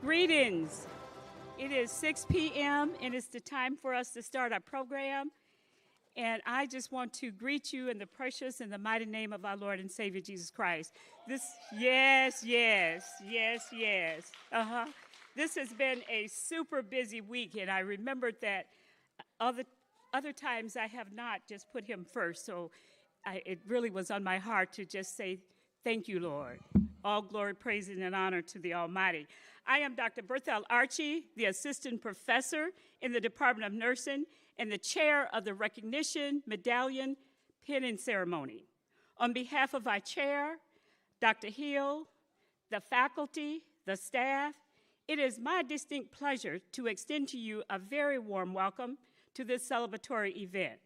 Greetings. It is 6 p.m. and it's the time for us to start our program. And I just want to greet you in the precious and the mighty name of our Lord and Savior Jesus Christ. Yes. This has been a super busy week, and I remembered that other times I have not just put him first. So it really was on my heart to just say, thank you, Lord. All glory, praise, and honor to the Almighty. I am Dr. Berthel Archie, the assistant professor in the Department of Nursing and the chair of the Recognition, Medallion, Pin, and Ceremony. On behalf of our chair, Dr. Hill, the faculty, the staff, it is my distinct pleasure to extend to you a very warm welcome to this celebratory event.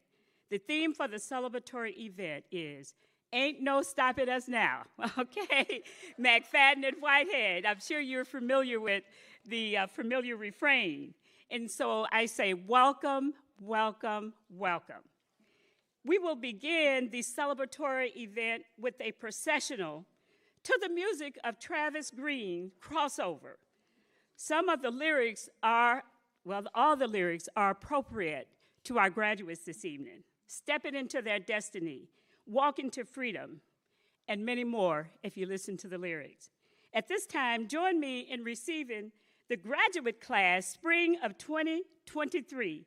The theme for the celebratory event is Ain't No Stopping Us Now, okay? McFadden and Whitehead, I'm sure you're familiar with the familiar refrain. And so I say welcome, welcome, welcome. We will begin the celebratory event with a processional to the music of Travis Green, Crossover. Some of the lyrics are, well, all the lyrics are appropriate to our graduates this evening. Stepping into their destiny, walk into freedom, and many more if you listen to the lyrics. At this time, join me in receiving the graduate class spring of 2023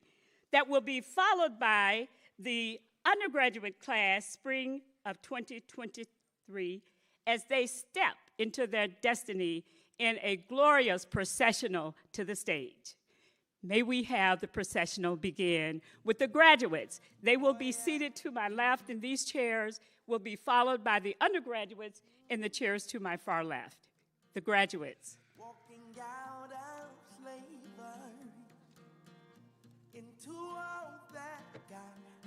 that will be followed by the undergraduate class spring of 2023 as they step into their destiny in a glorious processional to the stage. May we have the processional begin with the graduates. They will be seated to my left, and these chairs will be followed by the undergraduates in the chairs to my far left. The graduates. Walking out of slavery into all that God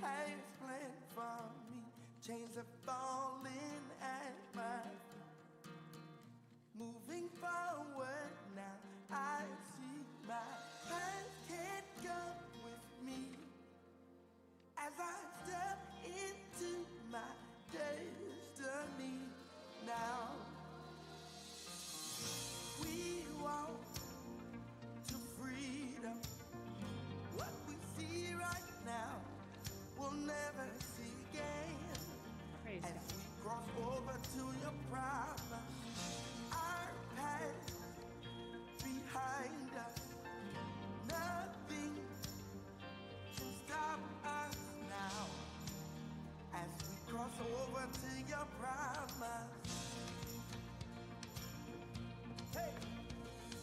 has planned for me. Chains are falling at my feet. Moving forward now, I see my past can't go with me as I step into my destiny now. We walk to freedom. What we see right now, we'll never see again. Praise as God. we cross over to your promise, our past behind us. Nothing can stop us now as we cross over to your promise. Hey,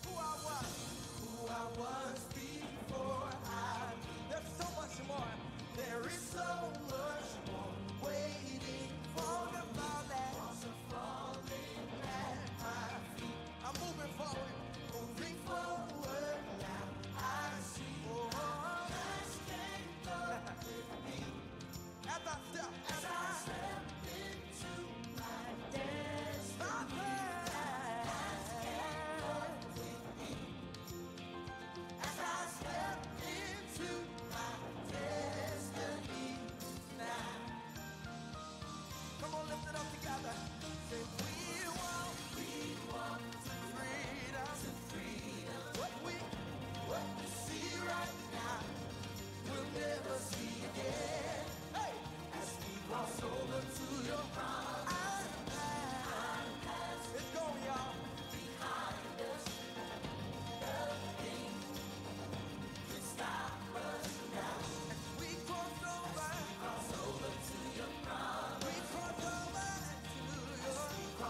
who I was before there's so much more. There is so much more waiting for the falling at my feet. I'm moving forward. Moving forward now, I see past can't go with me as I step into my destiny. My past can't go with me as I step into my destiny now. Come on, lift it up together. Say we want to freedom. What we see right now, we'll never see again. Hey, as we cross over to your promise, our past is going, y'all. Behind us, nothing can stop us now. As we cross over to your promise, we cross over to your promise.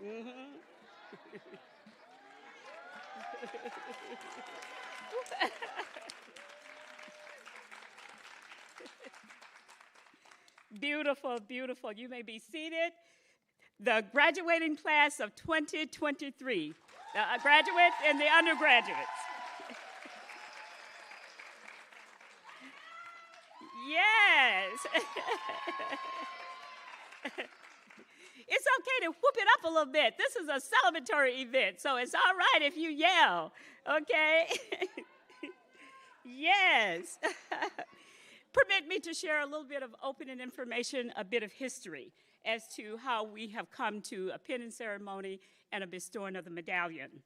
Mhm. Beautiful, beautiful. You may be seated. The graduating class of 2023, the graduates and the undergraduates. Yes. It's okay to whoop it up a little bit. This is a celebratory event, so it's all right if you yell, okay? Yes. Permit me to share a little bit of opening information, a bit of history as to how we have come to a pinning ceremony and a bestowing of the medallion.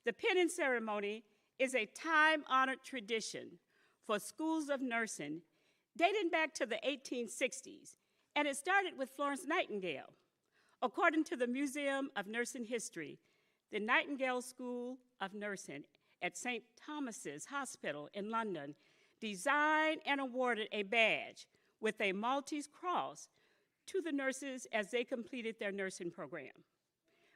The pinning ceremony is a time-honored tradition for schools of nursing dating back to the 1860s, and it started with Florence Nightingale. According to the Museum of Nursing History, the Nightingale School of Nursing at St. Thomas's Hospital in London designed and awarded a badge with a Maltese cross to the nurses as they completed their nursing program.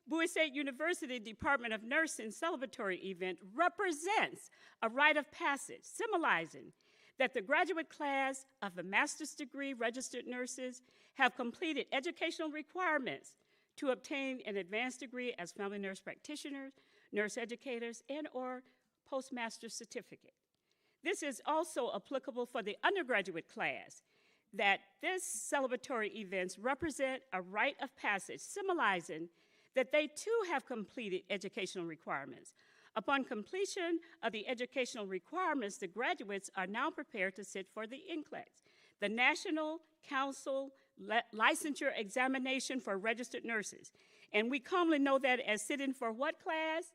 Bowie State University Department of Nursing celebratory event represents a rite of passage, symbolizing that the graduate class of the master's degree registered nurses have completed educational requirements to obtain an advanced degree as family nurse practitioners, nurse educators, and/or postmaster's certificate. This is also applicable for the undergraduate class, that this celebratory events represent a rite of passage, symbolizing that they too have completed educational requirements. Upon completion of the educational requirements, the graduates are now prepared to sit for the NCLEX, the National Council Licensure Examination for Registered Nurses. And we commonly know that as sitting for what class?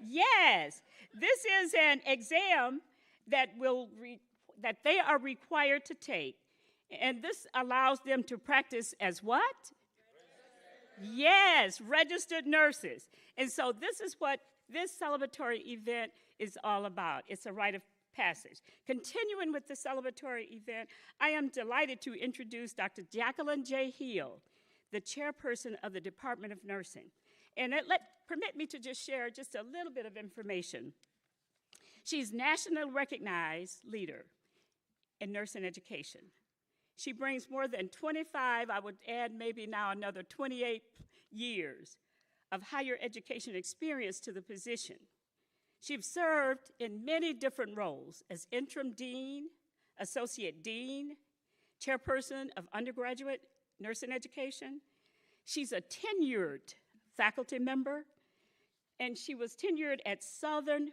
Yes, this is an exam that that they are required to take, and this allows them to practice as what? Yes, registered nurses. And so this is what this celebratory event is all about. It's a rite of passage. Continuing with the celebratory event, I am delighted to introduce Dr. Jacqueline J. Hill, the chairperson of the Department of Nursing. And permit me to just share just a little bit of information. She's nationally recognized leader in nursing education. She brings more than 25, I would add maybe now another 28 years of higher education experience to the position. She's served in many different roles as interim dean, associate dean, chairperson of undergraduate nursing education. She's a tenured faculty member, and she was tenured at Southern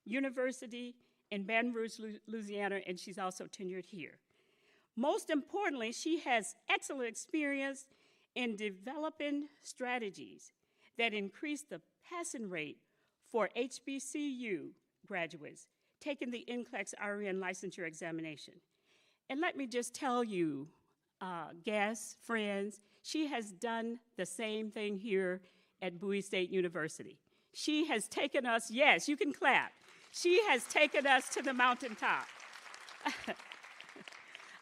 University in Baton Rouge, Louisiana, and she's also tenured here. Most importantly, she has excellent experience in developing strategies that increase the passing rate for HBCU graduates taking the NCLEX RN licensure examination. And let me just tell you, guests, friends, she has done the same thing here at Bowie State University. She has taken us, yes, you can clap. She has taken us to the mountaintop.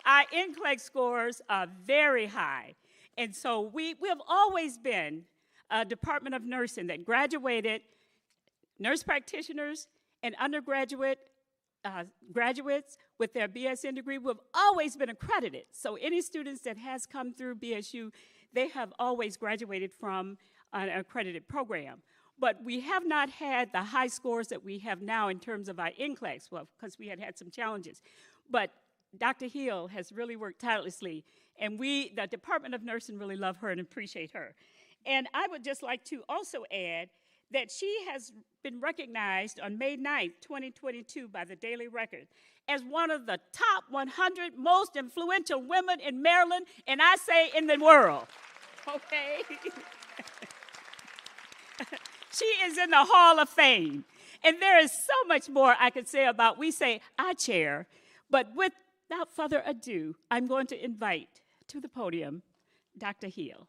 Our NCLEX scores are very high. And so we have always been a Department of Nursing that graduated nurse practitioners and undergraduate graduates with their BSN degree. We've always been accredited. So any students that has come through BSU, they have always graduated from an accredited program. But we have not had the high scores that we have now in terms of our NCLEX, well, because we had some challenges. But Dr. Hill has really worked tirelessly, and we, the Department of Nursing, really love her and appreciate her. And I would just like to also add that she has been recognized on May 9th, 2022 by the Daily Record as one of the top 100 most influential women in Maryland, and I say in the world, okay? She is in the Hall of Fame. And there is so much more I could say about, we say, our chair, but without further ado, I'm going to invite to the podium Dr. Hill.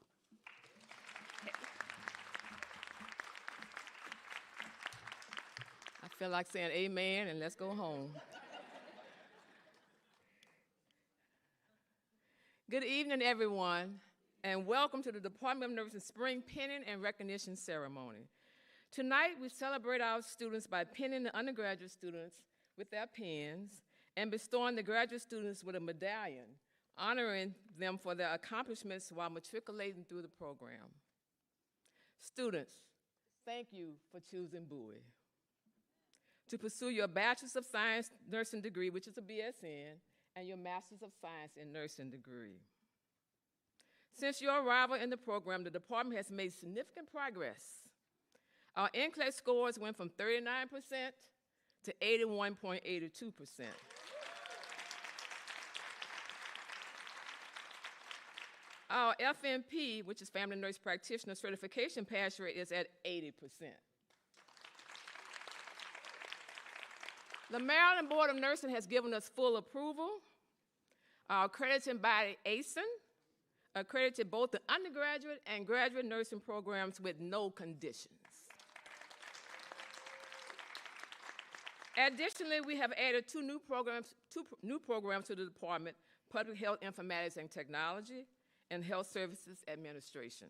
I feel like saying amen and let's go home. Good evening, everyone. and welcome to the Department of Nursing Spring Pinning and Recognition Ceremony. Tonight, we celebrate our students by pinning the undergraduate students with their pins and bestowing the graduate students with a medallion, honoring them for their accomplishments while matriculating through the program. Students, thank you for choosing Bowie to pursue your Bachelor's of Science nursing degree, which is a BSN, and your Master's of Science in nursing degree. Since your arrival in the program, the department has made significant progress. Our NCLEX scores went from 39% to 81.82%. Our FNP, which is Family Nurse Practitioner certification pass rate, is at 80%. The Maryland Board of Nursing has given us full approval. Our accrediting body, ASIN, accredited both the undergraduate and graduate nursing programs with no conditions. Additionally, we have added two new programs to the department: Public Health Informatics and Technology and Health Services Administration.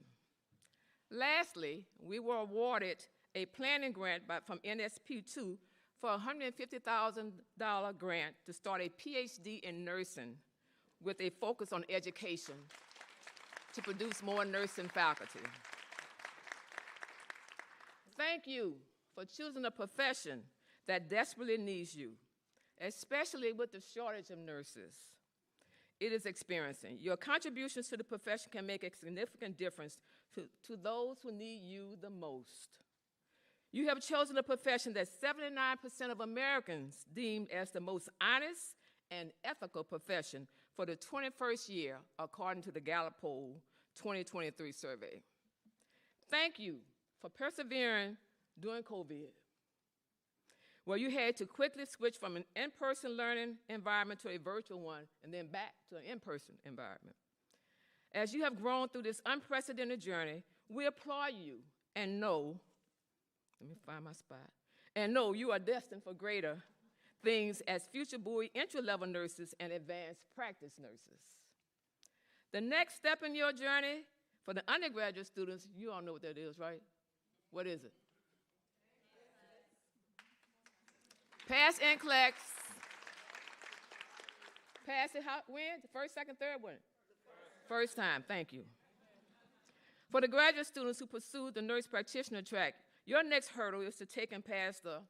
Lastly, we were awarded a planning grant from NSP2 for a $150,000 grant to start a PhD in nursing with a focus on education to produce more nursing faculty. Thank you for choosing a profession that desperately needs you, especially with the shortage of nurses it is experiencing. Your contributions to the profession can make a significant difference to those who need you the most. You have chosen a profession that 79% of Americans deemed as the most honest and ethical profession for the 21st year, according to the Gallup Poll 2023 survey. Thank you for persevering during COVID, where you had to quickly switch from an in-person learning environment to a virtual one and then back to an in-person environment. As you have grown through this unprecedented journey, we applaud you and know, let me find my spot, and know you are destined for greater things as future Bowie entry-level nurses and advanced practice nurses. The next step in your journey for the undergraduate students, you all know what that is, right? What is it? Pass NCLEX. Pass it when? The first, second, third one? First time, thank you. For the graduate students who pursued the nurse practitioner track, your next hurdle is to take and pass the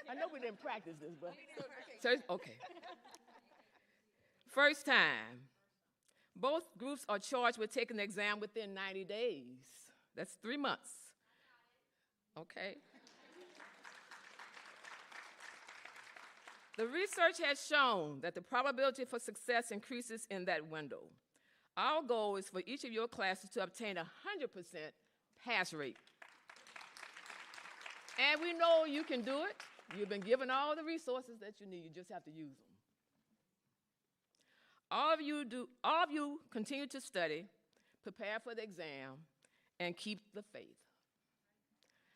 I know we didn't practice this, but okay. First time. Both groups are charged with taking the exam within 90 days. That's 3 months. Okay. The research has shown that the probability for success increases in that window. Our goal is for each of your classes to obtain a 100% pass rate. And we know you can do it. You've been given all the resources that you need. You just have to use them. All of you continue to study, prepare for the exam, and keep the faith.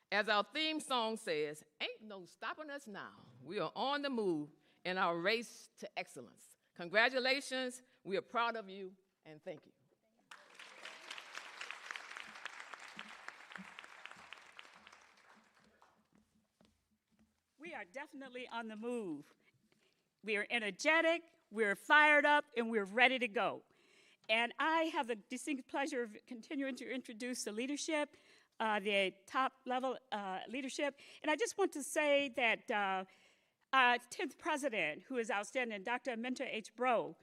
As our theme song says, ain't no stopping us now. We are on the move in our race to excellence. Congratulations. We are proud of you, and thank you. We are definitely on the move. We are energetic, we're fired up, and we're ready to go. And I have the distinct pleasure of continuing to introduce the leadership, the top-level leadership. And I just want to say that our 10th president, who is outstanding, Dr. Minta H. Bro,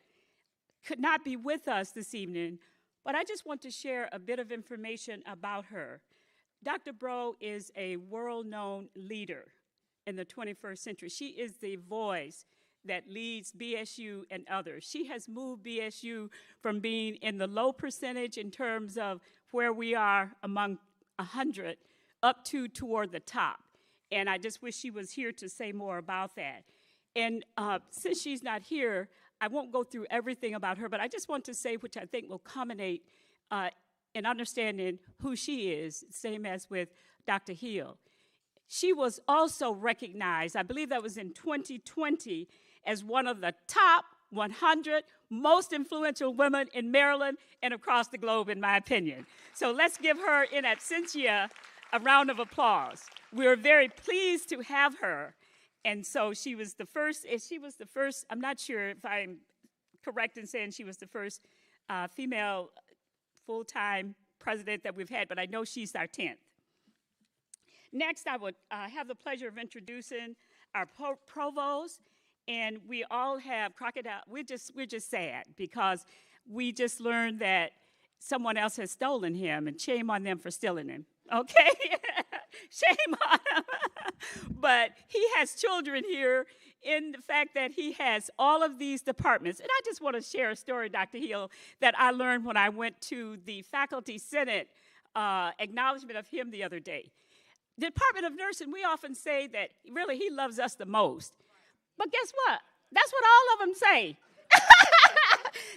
could not be with us this evening, but I just want to share a bit of information about her. Dr. Bro is a world-known leader in the 21st century. She is the voice that leads BSU and others. She has moved BSU from being in the low percentage in terms of where we are among 100 up to toward the top. And I just wish she was here to say more about that. And since she's not here, I won't go through everything about her, but I just want to say, which I think will culminate in understanding who she is, same as with Dr. Hill. She was also recognized, I believe that was in 2020, as one of the top 100 most influential women in Maryland and across the globe, in my opinion. So let's give her, in absentia, a round of applause. We're very pleased to have her. And so she was the first, I'm not sure if I'm correct in saying she was the first female full-time president that we've had, but I know she's our 10th. Next, I would have the pleasure of introducing our provost, and we all have crocodile. We're just sad because we just learned that someone else has stolen him, and shame on them for stealing him. Okay, shame on him. But he has children here in the fact that he has all of these departments. And I just want to share a story, Dr. Hill, that I learned when I went to the Faculty Senate acknowledgement of him the other day. The Department of Nursing, we often say that really he loves us the most. But guess what? That's what all of them say.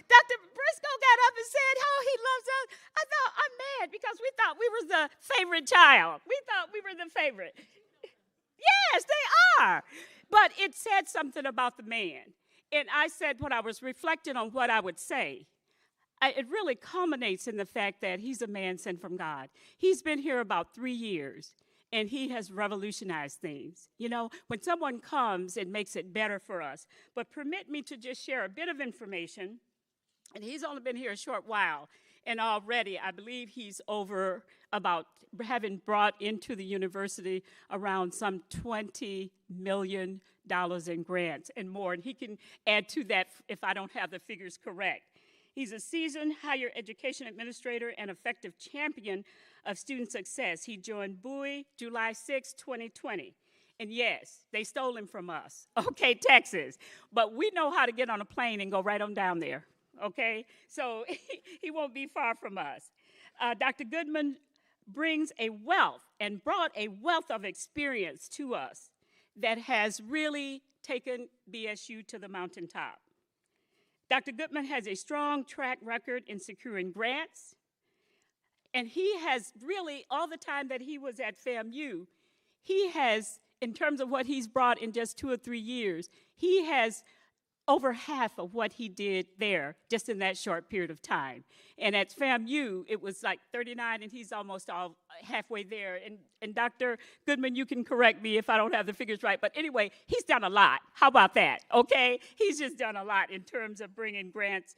Dr. Briscoe got up and said, oh, he loves us. I thought, I'm mad because we thought we were the favorite child. We thought we were the favorite. Yes, they are. But it said something about the man. And I said, when I was reflecting on what I would say, it really culminates in the fact that he's a man sent from God. He's been here about 3 years, and he has revolutionized things. You know, when someone comes, it makes it better for us. But permit me to just share a bit of information. And he's only been here a short while. And already, I believe he's over about having brought into the university around some $20 million in grants and more. And he can add to that if I don't have the figures correct. He's a seasoned higher education administrator and effective champion of student success. He joined Bowie July 6, 2020. And yes, they stole him from us, okay, Texas. But we know how to get on a plane and go right on down there. Okay, so he won't be far from us. Dr. Goodman brings a wealth and brought a wealth of experience to us that has really taken BSU to the mountaintop. Dr. Goodman has a strong track record in securing grants, and he has really, all the time that he was at FAMU, he has, in terms of what he's brought in just 2 or 3 years, he has over half of what he did there just in that short period of time. And at FAMU, it was like 39, and he's almost all halfway there. And Dr. Goodman, you can correct me if I don't have the figures right. But anyway, he's done a lot. How about that, okay? He's just done a lot in terms of bringing grants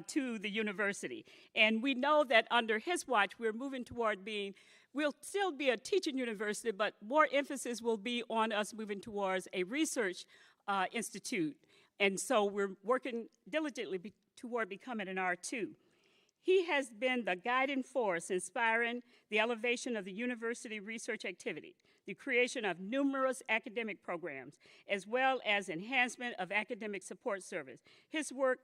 to the university. And we know that under his watch, we're moving toward being, we'll still be a teaching university, but more emphasis will be on us moving towards a research institute. And so we're working diligently toward becoming an R2. He has been the guiding force inspiring the elevation of the university research activity, the creation of numerous academic programs, as well as enhancement of academic support service. His work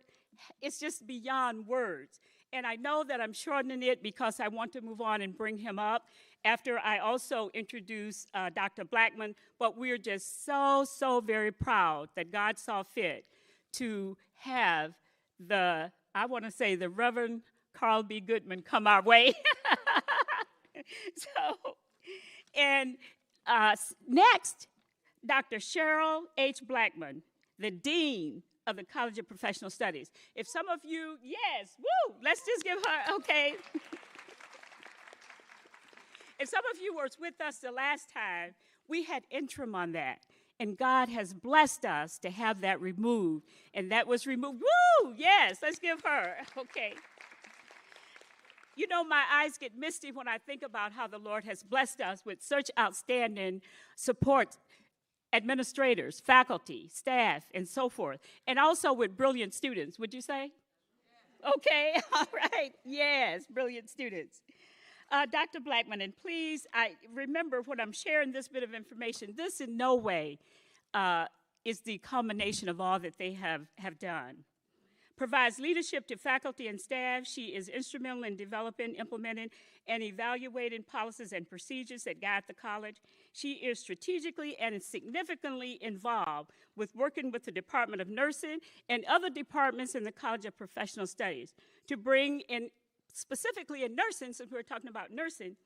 is just beyond words. And I know that I'm shortening it because I want to move on and bring him up after I also introduce Dr. Blackman, but we're just so very proud that God saw fit to have the, I want to say, the Reverend Carl B. Goodman come our way. Next, Dr. Cheryl H. Blackman, the Dean of the College of Professional Studies. If some of you, yes, woo, let's just give her, okay. If some of you were with us the last time, we had interim on that. And God has blessed us to have that removed. And that was removed. Woo! Yes, let's give her. Okay. You know, my eyes get misty when I think about how the Lord has blessed us with such outstanding support, administrators, faculty, staff, and so forth. And also with brilliant students, would you say? Yes. Okay, all right. Yes, brilliant students. Dr. Blackman, and please, I remember when I'm sharing this bit of information, this in no way is the culmination of all that they have done. Provides leadership to faculty and staff. She is instrumental in developing, implementing, and evaluating policies and procedures that guide the college. She is strategically and significantly involved with working with the Department of Nursing and other departments in the College of Professional Studies to bring in, specifically in nursing, since we're talking about nursing,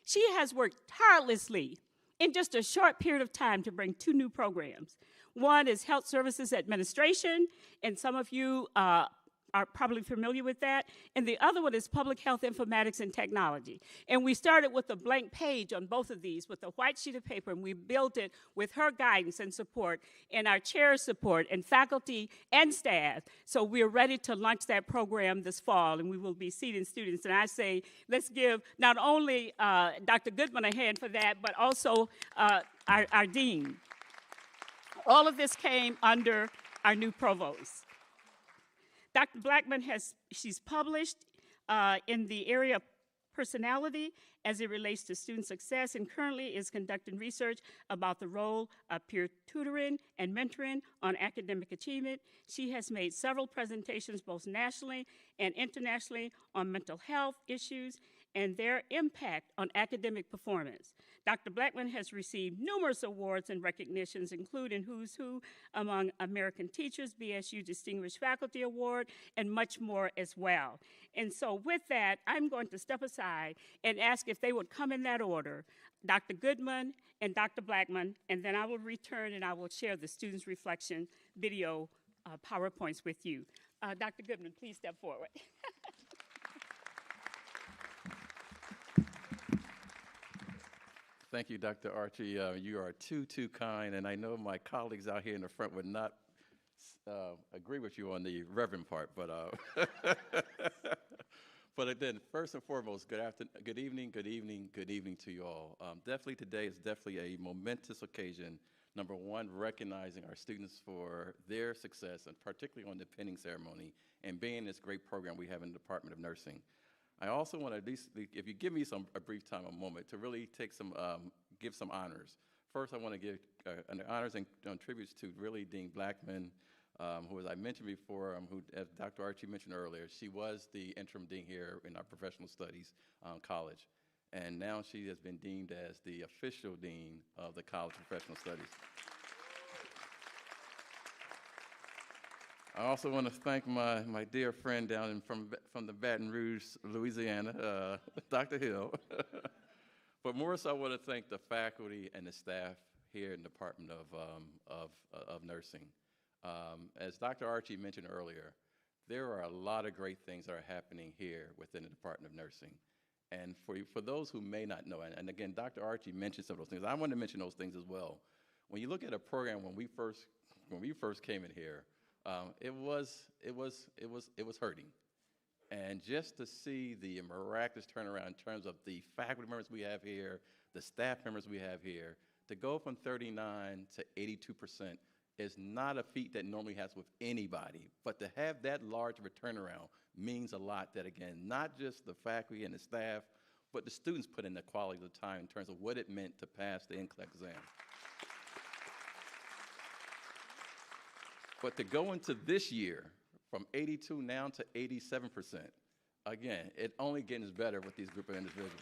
she has worked tirelessly in just a short period of time to bring 2 new programs. One is Health Services Administration, and some of you are probably familiar with that. And the other one is Public Health Informatics and Technology. And we started with a blank page on both of these with a white sheet of paper, and we built it with her guidance and support and our chair's support and faculty and staff. So we're ready to launch that program this fall, and we will be seating students. And I say, let's give not only Dr. Goodman a hand for that, but also our dean. All of this came under our new provost. Dr. Blackman she's published in the area of personality as it relates to student success, and currently is conducting research about the role of peer tutoring and mentoring on academic achievement. She has made several presentations both nationally and internationally on mental health issues and their impact on academic performance. Dr. Blackman has received numerous awards and recognitions, including Who's Who among American Teachers, BSU Distinguished Faculty Award, and much more as well. And so with that, I'm going to step aside and ask if they would come in that order, Dr. Goodman and Dr. Blackman, and then I will return and I will share the students' reflection video PowerPoints with you. Dr. Goodman, please step forward. Thank you, Dr. Archie. You are too kind, and I know my colleagues out here in the front would not agree with you on the reverend part, but but then first and foremost, good evening to you all. Definitely today is definitely a momentous occasion. Number one, recognizing our students for their success, and particularly on the pinning ceremony, and being this great program we have in the Department of Nursing. I also want to, at least, if you give me a brief time, a moment, to really take give some honors. First, I want to give honors and tributes to really Dean Blackman, who, as I mentioned before, who, as Dr. Archie mentioned earlier, she was the interim dean here in our professional studies college. And now she has been deemed as the official dean of the College of Professional Studies. I also want to thank my dear friend down from the Baton Rouge, Louisiana, Dr. Hill. But more so, I want to thank the faculty and the staff here in the Department of Nursing. As Dr. Archie mentioned earlier, there are a lot of great things that are happening here within the Department of Nursing. And for those who may not know, and again, Dr. Archie mentioned some of those things. I want to mention those things as well. When you look at a program when we first came in here, it was hurting. And just to see the miraculous turnaround in terms of the faculty members we have here, the staff members we have here, to go from 39 to 82% is not a feat that normally happens with anybody. But to have that large of a turnaround means a lot that, again, not just the faculty and the staff, but the students put in the quality of the time in terms of what it meant to pass the NCLEX exam. But to go into this year from 82 now to 87%, again, it only gets better with these group of individuals.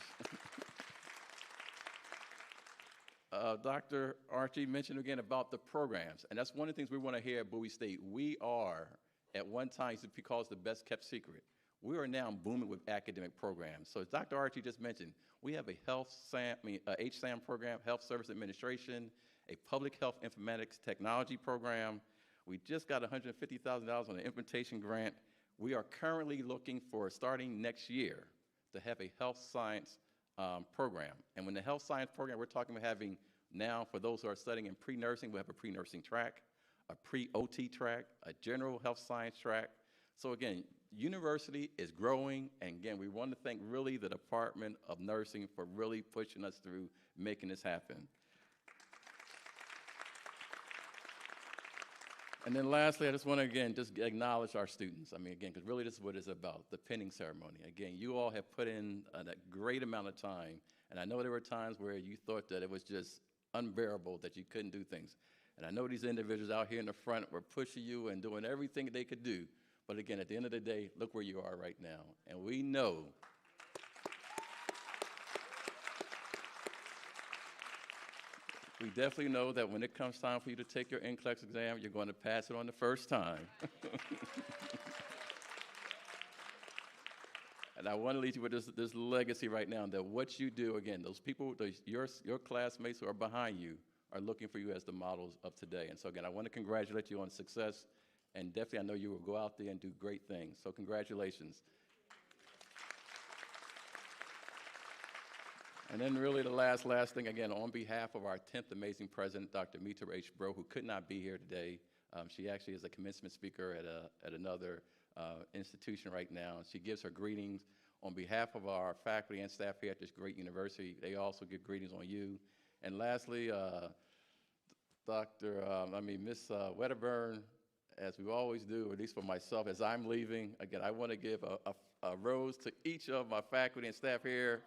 Dr. Archie mentioned again about the programs, and that's one of the things we want to hear at Bowie State. We are, at one time, used to be called the best kept secret. We are now booming with academic programs. So as Dr. Archie just mentioned, we have a HSAM program, Health Service Administration, a Public Health Informatics Technology program. We just got $150,000 on an implementation grant. We are currently looking for, starting next year, to have a health science program. And when the health science program, we're talking about having now, for those who are studying in pre-nursing, we have a pre-nursing track, a pre-OT track, a general health science track. So again, university is growing, and again, we want to thank really the Department of Nursing for really pushing us through making this happen. And then lastly, I just want to, again, just acknowledge our students. I mean, again, because really this is what it's about, the pinning ceremony. Again, you all have put in a great amount of time, and I know there were times where you thought that it was just unbearable that you couldn't do things. And I know these individuals out here in the front were pushing you and doing everything they could do. But again, at the end of the day, look where you are right now. And we know we definitely know that when it comes time for you to take your NCLEX exam, you're going to pass it on the first time. And I want to leave you with this legacy right now, that what you do, again, those people, your classmates who are behind you, are looking for you as the models of today. And so again, I want to congratulate you on success, and definitely I know you will go out there and do great things. So congratulations. And then really the last thing, again, on behalf of our 10th amazing president, Dr. Mitra H. Bro, who could not be here today. She actually is a commencement speaker at another institution right now. She gives her greetings on behalf of our faculty and staff here at this great university. They also give greetings on you. And lastly, Miss Wedderburn, as we always do, at least for myself, as I'm leaving, again, I want to give a rose to each of my faculty and staff here.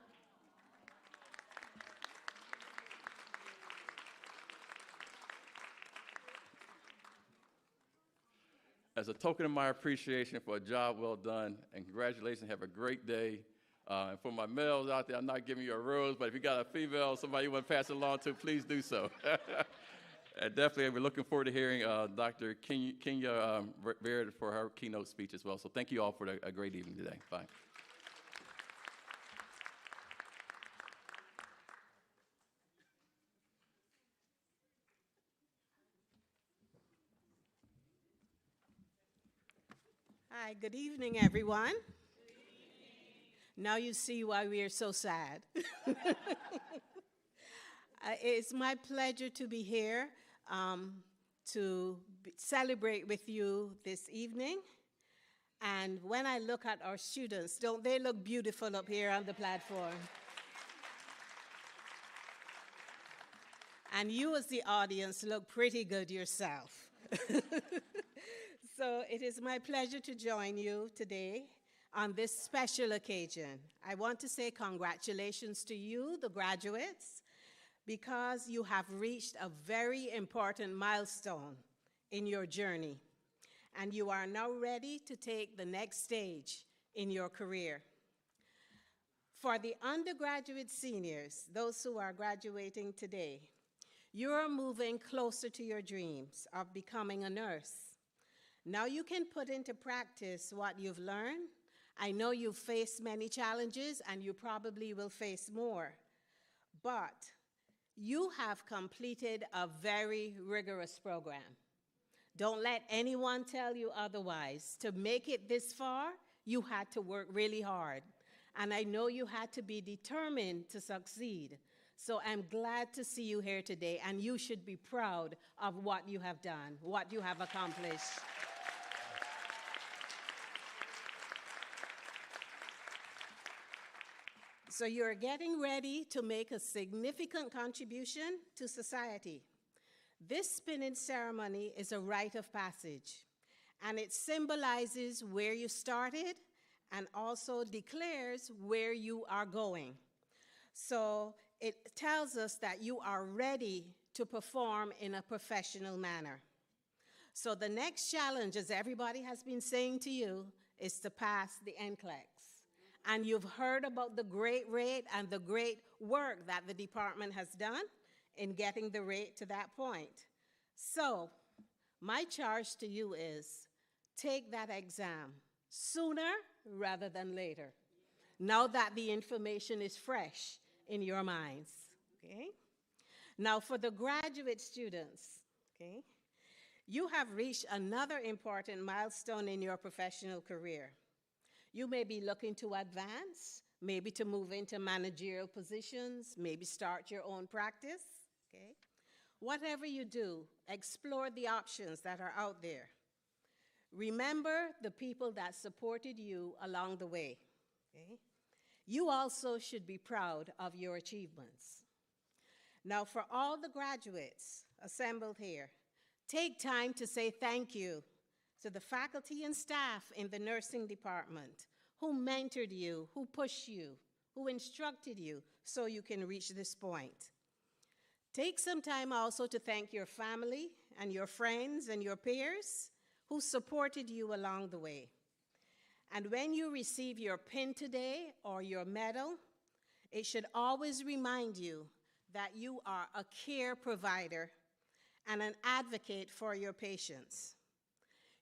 As a token of my appreciation for a job well done, and congratulations, have a great day. And for my males out there, I'm not giving you a rose, but if you got a female, somebody you want to pass it along to, please do so. And definitely, we're looking forward to hearing Dr. Kenya Baird for her keynote speech as well. So thank you all for a great evening today. Bye. Hi, good evening, everyone. Now you see why we are so sad. It's my pleasure to be here to celebrate with you this evening. And when I look at our students, don't they look beautiful up here on the platform? And you as the audience look pretty good yourself. So it is my pleasure to join you today on this special occasion. I want to say congratulations to you, the graduates, because you have reached a very important milestone in your journey, and you are now ready to take the next stage in your career. For the undergraduate seniors, those who are graduating today, you're moving closer to your dreams of becoming a nurse. Now you can put into practice what you've learned. I know you've faced many challenges, and you probably will face more. But you have completed a very rigorous program. Don't let anyone tell you otherwise. To make it this far, you had to work really hard. And I know you had to be determined to succeed. So I'm glad to see you here today, and you should be proud of what you have done, what you have accomplished. So you're getting ready to make a significant contribution to society. This spinning ceremony is a rite of passage, and it symbolizes where you started and also declares where you are going. So it tells us that you are ready to perform in a professional manner. So the next challenge, as everybody has been saying to you, is to pass the NCLEX. And you've heard about the great rate and the great work that the department has done in getting the rate to that point. So my charge to you is take that exam sooner rather than later, now that the information is fresh in your minds, okay? Now for the graduate students, okay, you have reached another important milestone in your professional career. You may be looking to advance, maybe to move into managerial positions, maybe start your own practice, okay? Whatever you do, explore the options that are out there. Remember the people that supported you along the way, okay? You also should be proud of your achievements. Now, for all the graduates assembled here, take time to say thank you to the faculty and staff in the nursing department who mentored you, who pushed you, who instructed you so you can reach this point. Take some time also to thank your family and your friends and your peers who supported you along the way. And when you receive your pin today or your medal, it should always remind you that you are a care provider and an advocate for your patients.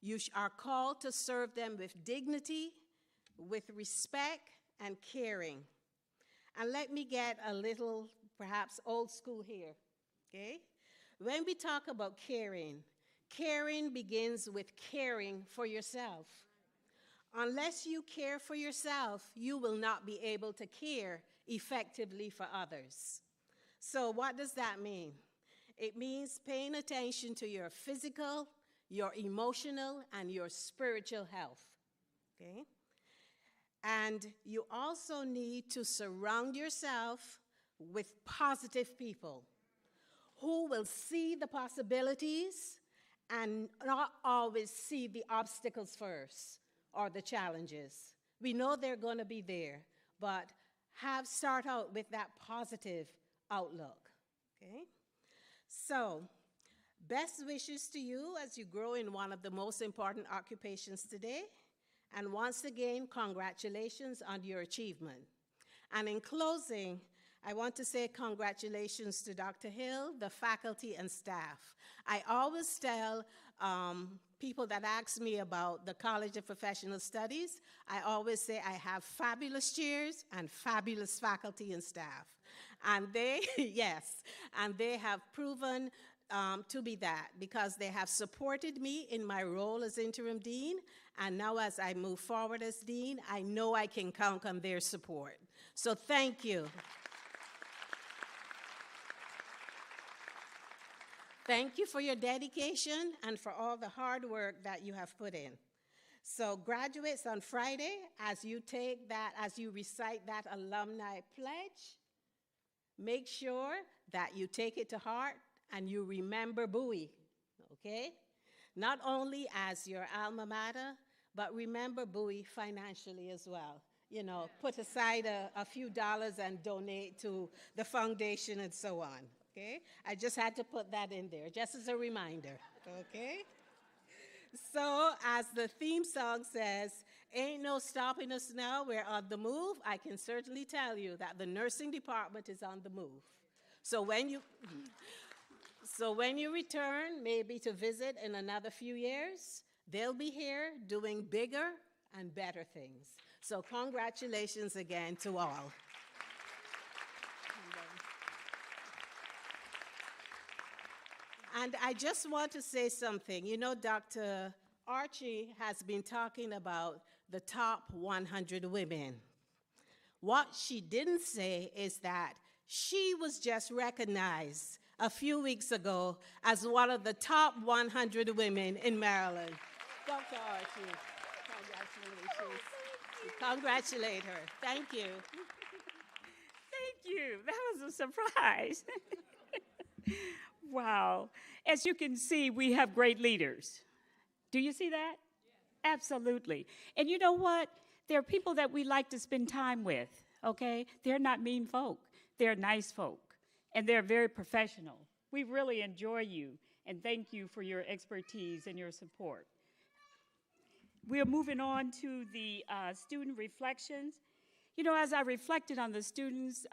You are called to serve them with dignity, with respect, and caring. And let me get a little, perhaps old school here, okay? When we talk about caring, caring begins with caring for yourself. Unless you care for yourself, you will not be able to care effectively for others. So what does that mean? It means paying attention to your physical, your emotional, and your spiritual health, okay? And you also need to surround yourself with positive people who will see the possibilities and not always see the obstacles first or the challenges. We know they're going to be there, but start out with that positive outlook, okay? So, best wishes to you as you grow in one of the most important occupations today. And once again, congratulations on your achievement. And in closing, I want to say congratulations to Dr. Hill, the faculty and staff. I always tell people that ask me about the College of Professional Studies, I always say I have fabulous chairs and fabulous faculty and staff. And they, yes, and they have proven to be that, because they have supported me in my role as interim dean, and now as I move forward as dean, I know I can count on their support. So thank you. Thank you for your dedication and for all the hard work that you have put in. So graduates, on Friday, as you recite that alumni pledge, make sure that you take it to heart and you remember Bowie, okay? Not only as your alma mater, but remember Bowie financially as well. You know, put aside a few dollars and donate to the foundation and so on, okay? I just had to put that in there, just as a reminder, okay? So, as the theme song says, ain't no stopping us now, we're on the move. I can certainly tell you that the nursing department is on the move. So when you return, maybe to visit in another few years, they'll be here doing bigger and better things. So congratulations again to all. And I just want to say something. You know, Dr. Archie has been talking about the top 100 women. What she didn't say is that she was just recognized a few weeks ago as one of the top 100 women in Maryland. Dr. Archie, congratulations. Congratulate her. Thank you. Thank you. That was a surprise. Wow. As you can see, we have great leaders. Do you see that? Yeah. Absolutely. And you know what? There are people that we like to spend time with, okay? They're not mean folk. They're nice folk. And they're very professional. We really enjoy you, and thank you for your expertise and your support. We are moving on to the student reflections. You know, as I reflected on the students'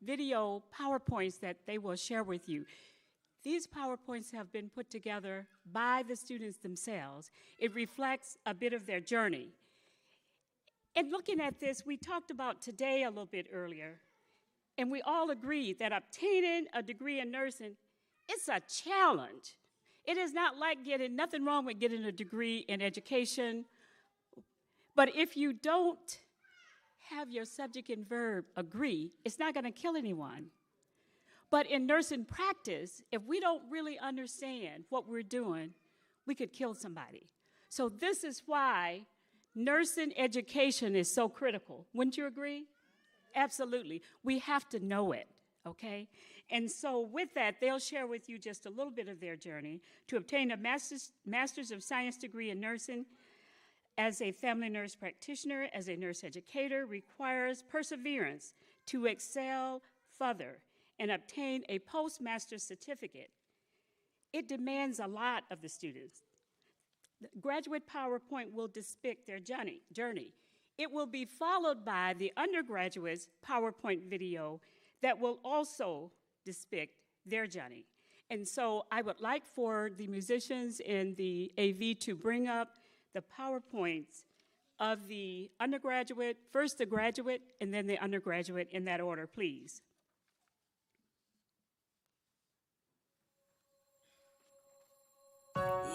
video PowerPoints that they will share with you, these PowerPoints have been put together by the students themselves. It reflects a bit of their journey. And looking at this, we talked about today a little bit earlier, and we all agreed that obtaining a degree in nursing, it's a challenge. It is not like nothing wrong with getting a degree in education, but if you don't have your subject and verb agree, it's not going to kill anyone. But in nursing practice, if we don't really understand what we're doing, we could kill somebody. So this is why nursing education is so critical. Wouldn't you agree? Absolutely. We have to know it, okay? And so with that, they'll share with you just a little bit of their journey. To obtain a Master's of Science degree in nursing as a family nurse practitioner, as a nurse educator, requires perseverance to excel further and obtain a postmaster's certificate. It demands a lot of the students. The graduate PowerPoint will depict their journey. It will be followed by the undergraduate's PowerPoint video that will also depict their journey. And so I would like for the musicians in the AV to bring up the PowerPoints of the undergraduate, first the graduate, and then the undergraduate in that order, please.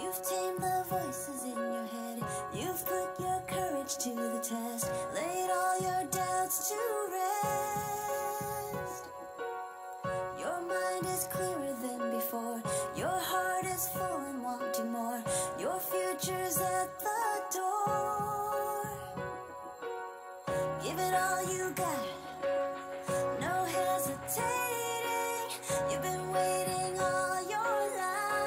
You've tamed the voices in your head. You've put your courage to the test. Laid all your doubts to rest. Your mind is clearer than before. Your heart is full and wanting more. Your future's at the door. Give it all you got. No hesitating. You've been waiting all your life.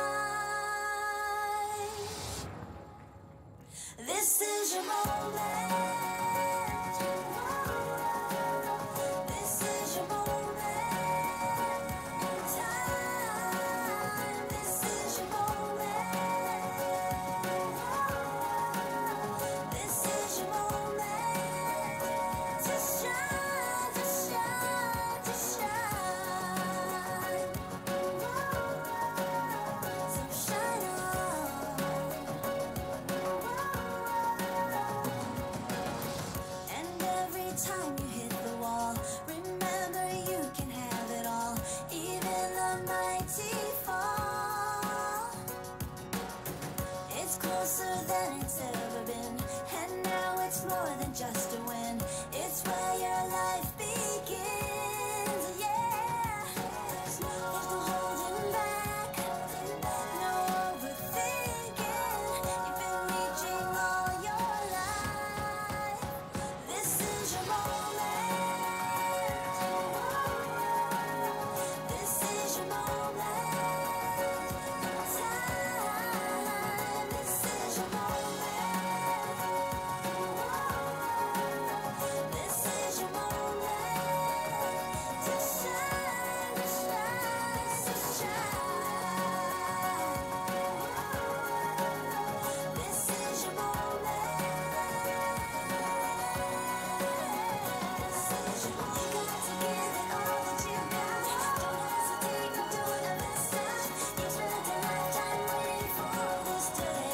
This is your moment. This is your moment. Time. This is your moment. This is your moment to shine, to shine, to shine. So shine on. And every time you hit the wall, remember you can have it all, even the mighty fall. It's closer than it's ever been, and now it's more than just a win. It's where your life begins, yeah. There's no holding back, no overthinking. You've been reaching all your life. This is your moment. This is your moment. Time. This is your moment. This is your moment to shine, to shine, to shine. This is your moment. This is your moment. You got to give it all that you got. Don't hesitate, don't do it this time. You spent a lifetime waiting for this day.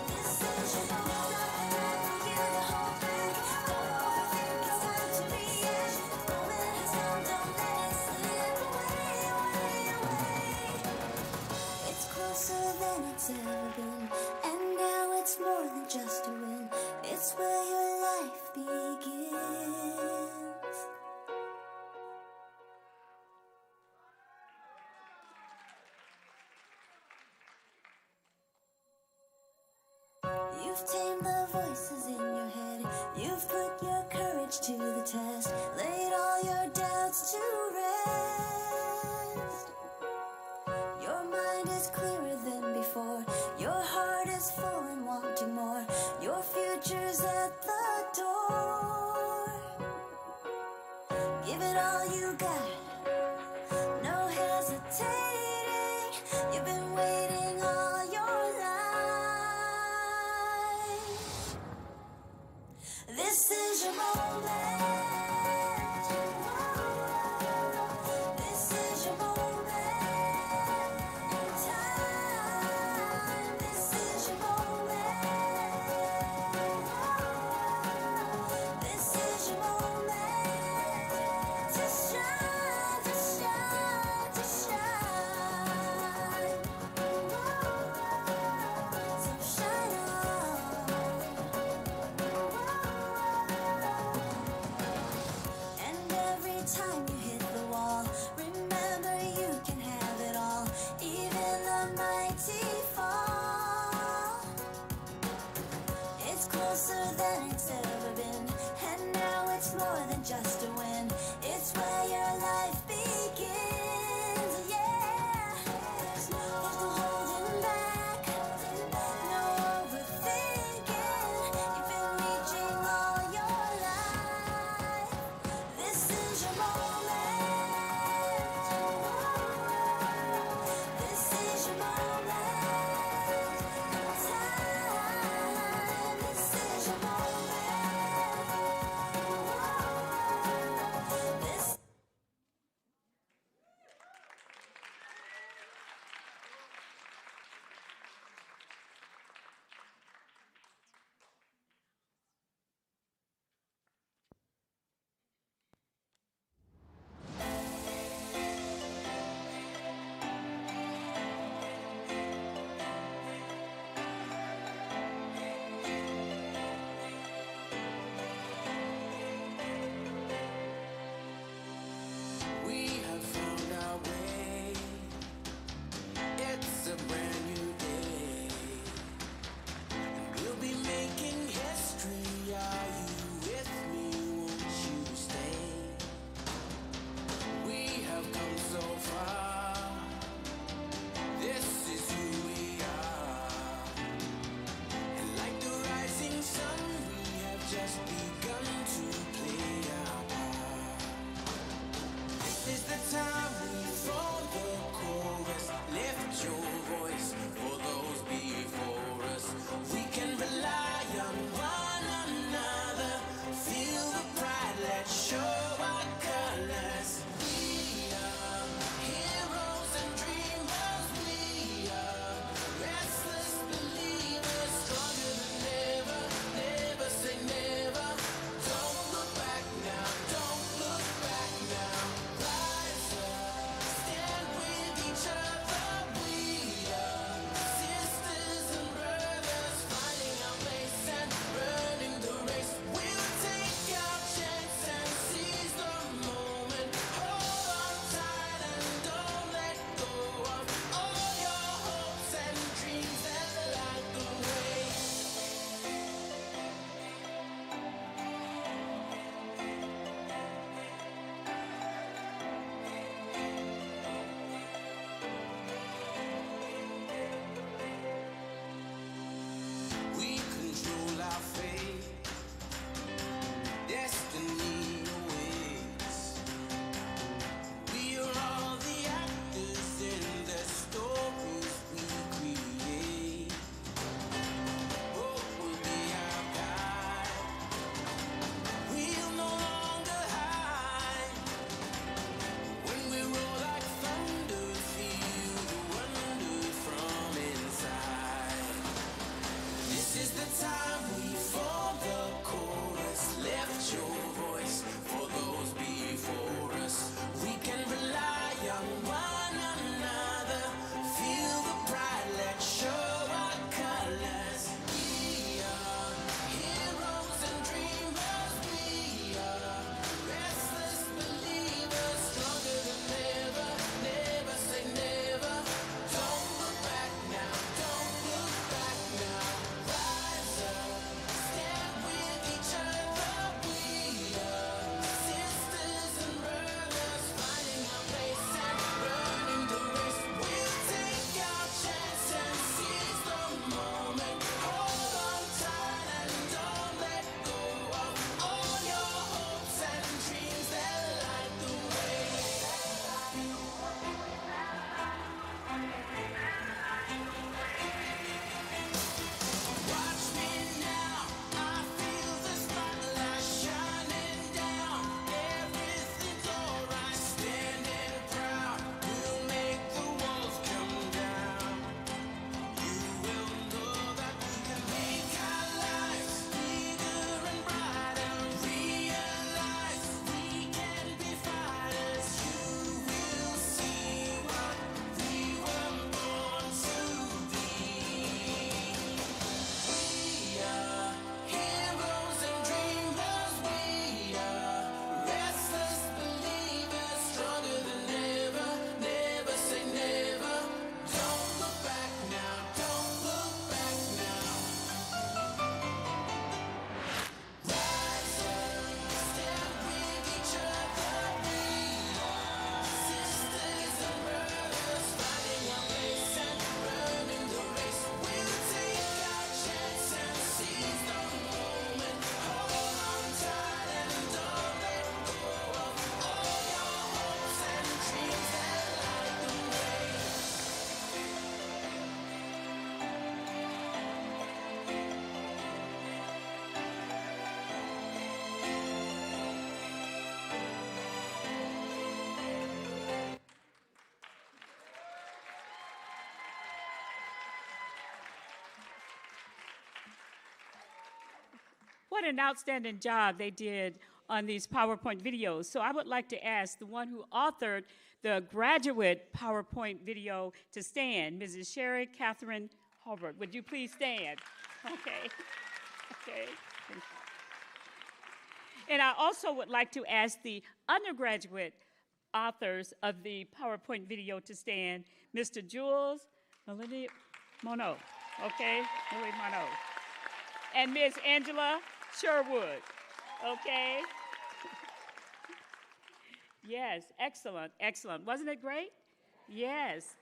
This is your moment. Time for you to hold back. Don't overthink, it's time to react. The moment has come, don't let it slip away, away, away. It's closer than it's ever been, and now it's more than just a win. It's where your life begins. You've tamed the voices in your head. You've put your courage to the test. Laid all your doubts to rest. Your mind is clearer than before. Your heart is full and wanting more. Your future's at the door. Give it all you got. No hesitating. You've been waiting all your life. This is your moment. just begun to play our part. This is the time we form the chorus. Lift your voice for those before us. We can rely on one another. Feel the pride, let's show our colors. We are heroes and dreamers. We are restless believers, stronger than ever. Never say never. Don't look back now. Don't look back now. Rise up, stand with each other. We are sisters and brothers, finding our place and running the race. We'll take our chance and seize the moment. Hold on tight and don't let go of all your hopes and dreams that light the way. We control our fate. Destiny awaits. We are all the actors in the stories we create. Hope will be our guide. We'll no longer hide. When we roll like thunder, feel the wonder from inside. This is the time we form the chorus. Lift your voice for those before us. We can rely on one another. Feel the pride, let's show our colors. We are heroes and dreamers. We are restless believers, stronger than ever. Never say never. Don't look back now. Don't look back now. Rise up, stand with each other. We are sisters and brothers, finding our place and running the race. We'll take our chance and seize the moment. Hold on tight and don't let go of all your hopes and dreams that light the way. Watch me now, I feel the spotlight shining down. Everything's alright, standing proud. We'll make the walls come down. You will know that we can make our lives bigger and brighter. Realize we can be fighters. You will see what we were born to be. We are heroes and dreamers. We are restless believers, stronger than ever. Never say never. Don't look back now. Don't look back now. Rise up, stand with each other. We are sisters and brothers, finding our place and running the race. We'll take our chance and seize the moment. Hold on tight and don't let go of all your hopes and dreams that light the way. What an outstanding job they did on these PowerPoint videos. So I would like to ask the one who authored the graduate PowerPoint video to stand, Mrs. Sherry Catherine Hobart. Would you please stand? Okay. Okay. And I also would like to ask the undergraduate authors of the PowerPoint video to stand, Mr. Jules Melanie Monod. Okay? Louis Monod. And Ms. Angela Sherwood. Okay? Yes, excellent, excellent. Wasn't it great? Yes.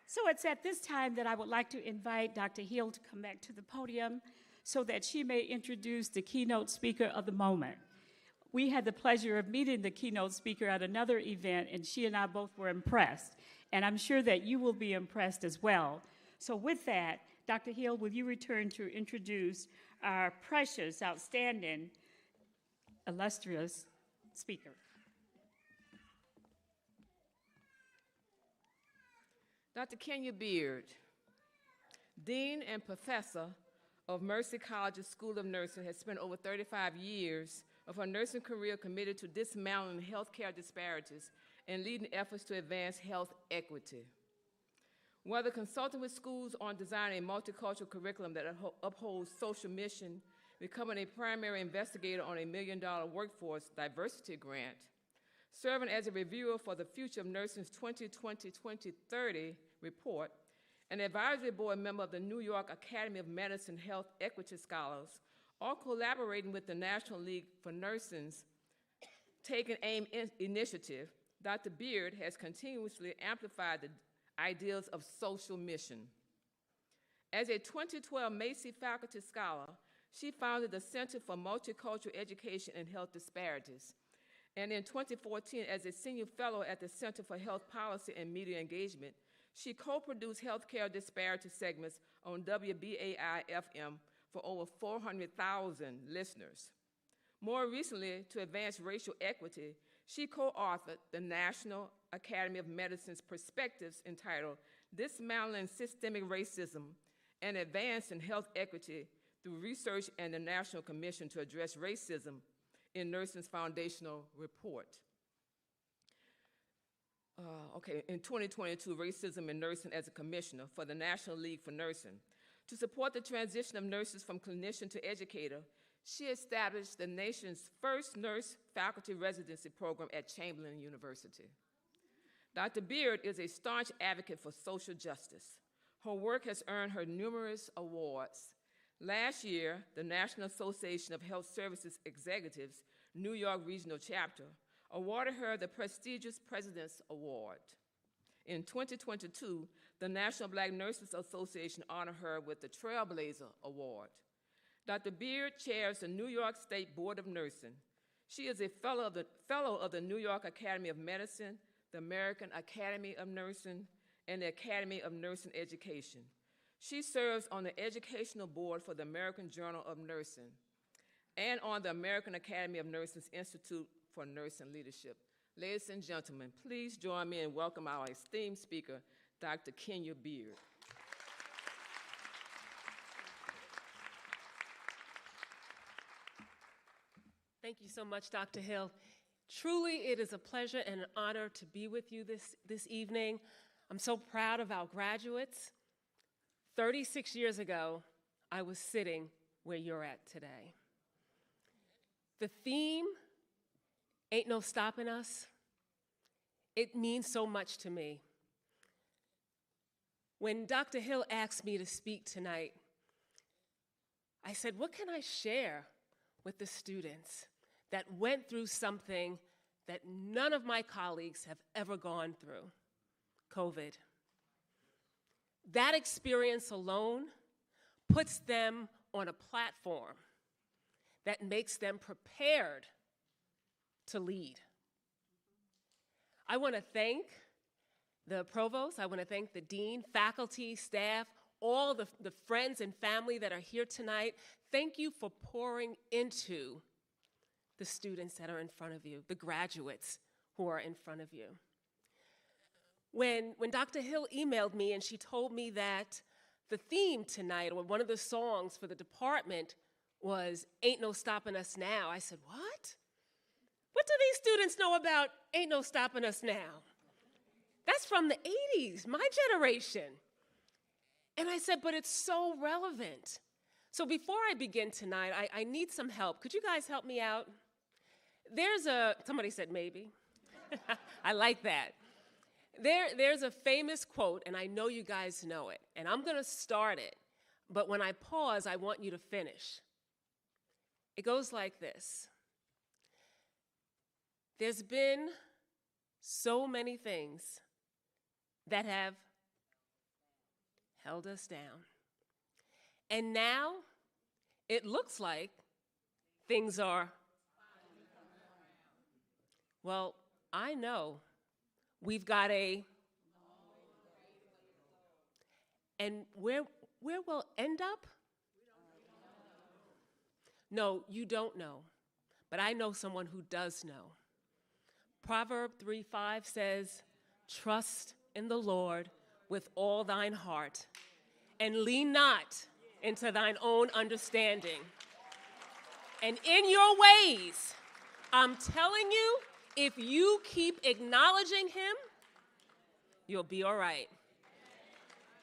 So it's at this time that I would like to invite Dr. Hill to come back to the podium so that she may introduce the keynote speaker of the moment. We had the pleasure of meeting the keynote speaker at another event, and she and I both were impressed. And I'm sure that you will be impressed as well. So with that, Dr. Hill, will you return to introduce our precious, outstanding, illustrious speaker? Dr. Kenya Beard, Dean and Professor of Mercy College's School of Nursing, has spent over 35 years of her nursing career committed to dismantling healthcare disparities and leading efforts to advance health equity. Whether consulting with schools on designing a multicultural curriculum that upholds social mission, becoming a primary investigator on a $1 million workforce diversity grant, serving as a reviewer for the Future of Nursing's 2020-2030 report, an advisory board member of the New York Academy of Medicine Health Equity Scholars, or collaborating with the National League for Nursing's Take an Aim initiative, Dr. Beard has continuously amplified the ideals of social mission. As a 2012 Macy Faculty Scholar, she founded the Center for Multicultural Education and Health Disparities. And in 2014, as a senior fellow at the Center for Health Policy and Media Engagement, she co-produced healthcare disparity segments on WBAI-FM for over 400,000 listeners. More recently, to advance racial equity, she co-authored the National Academy of Medicine's perspectives entitled Dismantling Systemic Racism and Advancing Health Equity through Research and the National Commission to Address Racism in Nursing's foundational report. In 2022, Racism in Nursing as a commissioner for the National League for Nursing. To support the transition of nurses from clinician to educator, she established the nation's first nurse faculty residency program at Chamberlain University. Dr. Beard is a staunch advocate for social justice. Her work has earned her numerous awards. Last year, the National Association of Health Services Executives, New York Regional Chapter, awarded her the prestigious President's Award. In 2022, the National Black Nurses Association honored her with the Trailblazer Award. Dr. Beard chairs the New York State Board of Nursing. She is a fellow of the New York Academy of Medicine, the American Academy of Nursing, and the Academy of Nursing Education. She serves on the educational board for the American Journal of Nursing and on the American Academy of Nursing's Institute for Nursing Leadership. Ladies and gentlemen, please join me in welcoming our esteemed speaker, Dr. Kenya Beard. Thank you so much, Dr. Hill. Truly, it is a pleasure and an honor to be with you this evening. I'm so proud of our graduates. 36 years ago, I was sitting where you're at today. The theme, Ain't No Stopping Us, it means so much to me. When Dr. Hill asked me to speak tonight, I said, what can I share with the students that went through something that none of my colleagues have ever gone through? COVID. That experience alone puts them on a platform that makes them prepared to lead. I want to thank the provost, I want to thank the dean, faculty, staff, all the friends and family that are here tonight. Thank you for pouring into the students that are in front of you, the graduates who are in front of you. When Dr. Hill emailed me and she told me that the theme tonight, or one of the songs for the department, was Ain't No Stopping Us Now, I said, what? What do these students know about Ain't No Stopping Us Now? That's from the 80s, my generation. And I said, but it's so relevant. So before I begin tonight, I need some help. Could you guys help me out? Somebody said maybe. I like that. There's a famous quote, and I know you guys know it, and I'm going to start it, but when I pause, I want you to finish. It goes like this. There's been so many things that have held us down, and now it looks like things are, well, I know we've got and where we'll end up? No, you don't know, but I know someone who does know. Proverb 3:5 says, trust in the Lord with all thine heart, and lean not into thine own understanding. And in your ways, I'm telling you, if you keep acknowledging him, you'll be all right.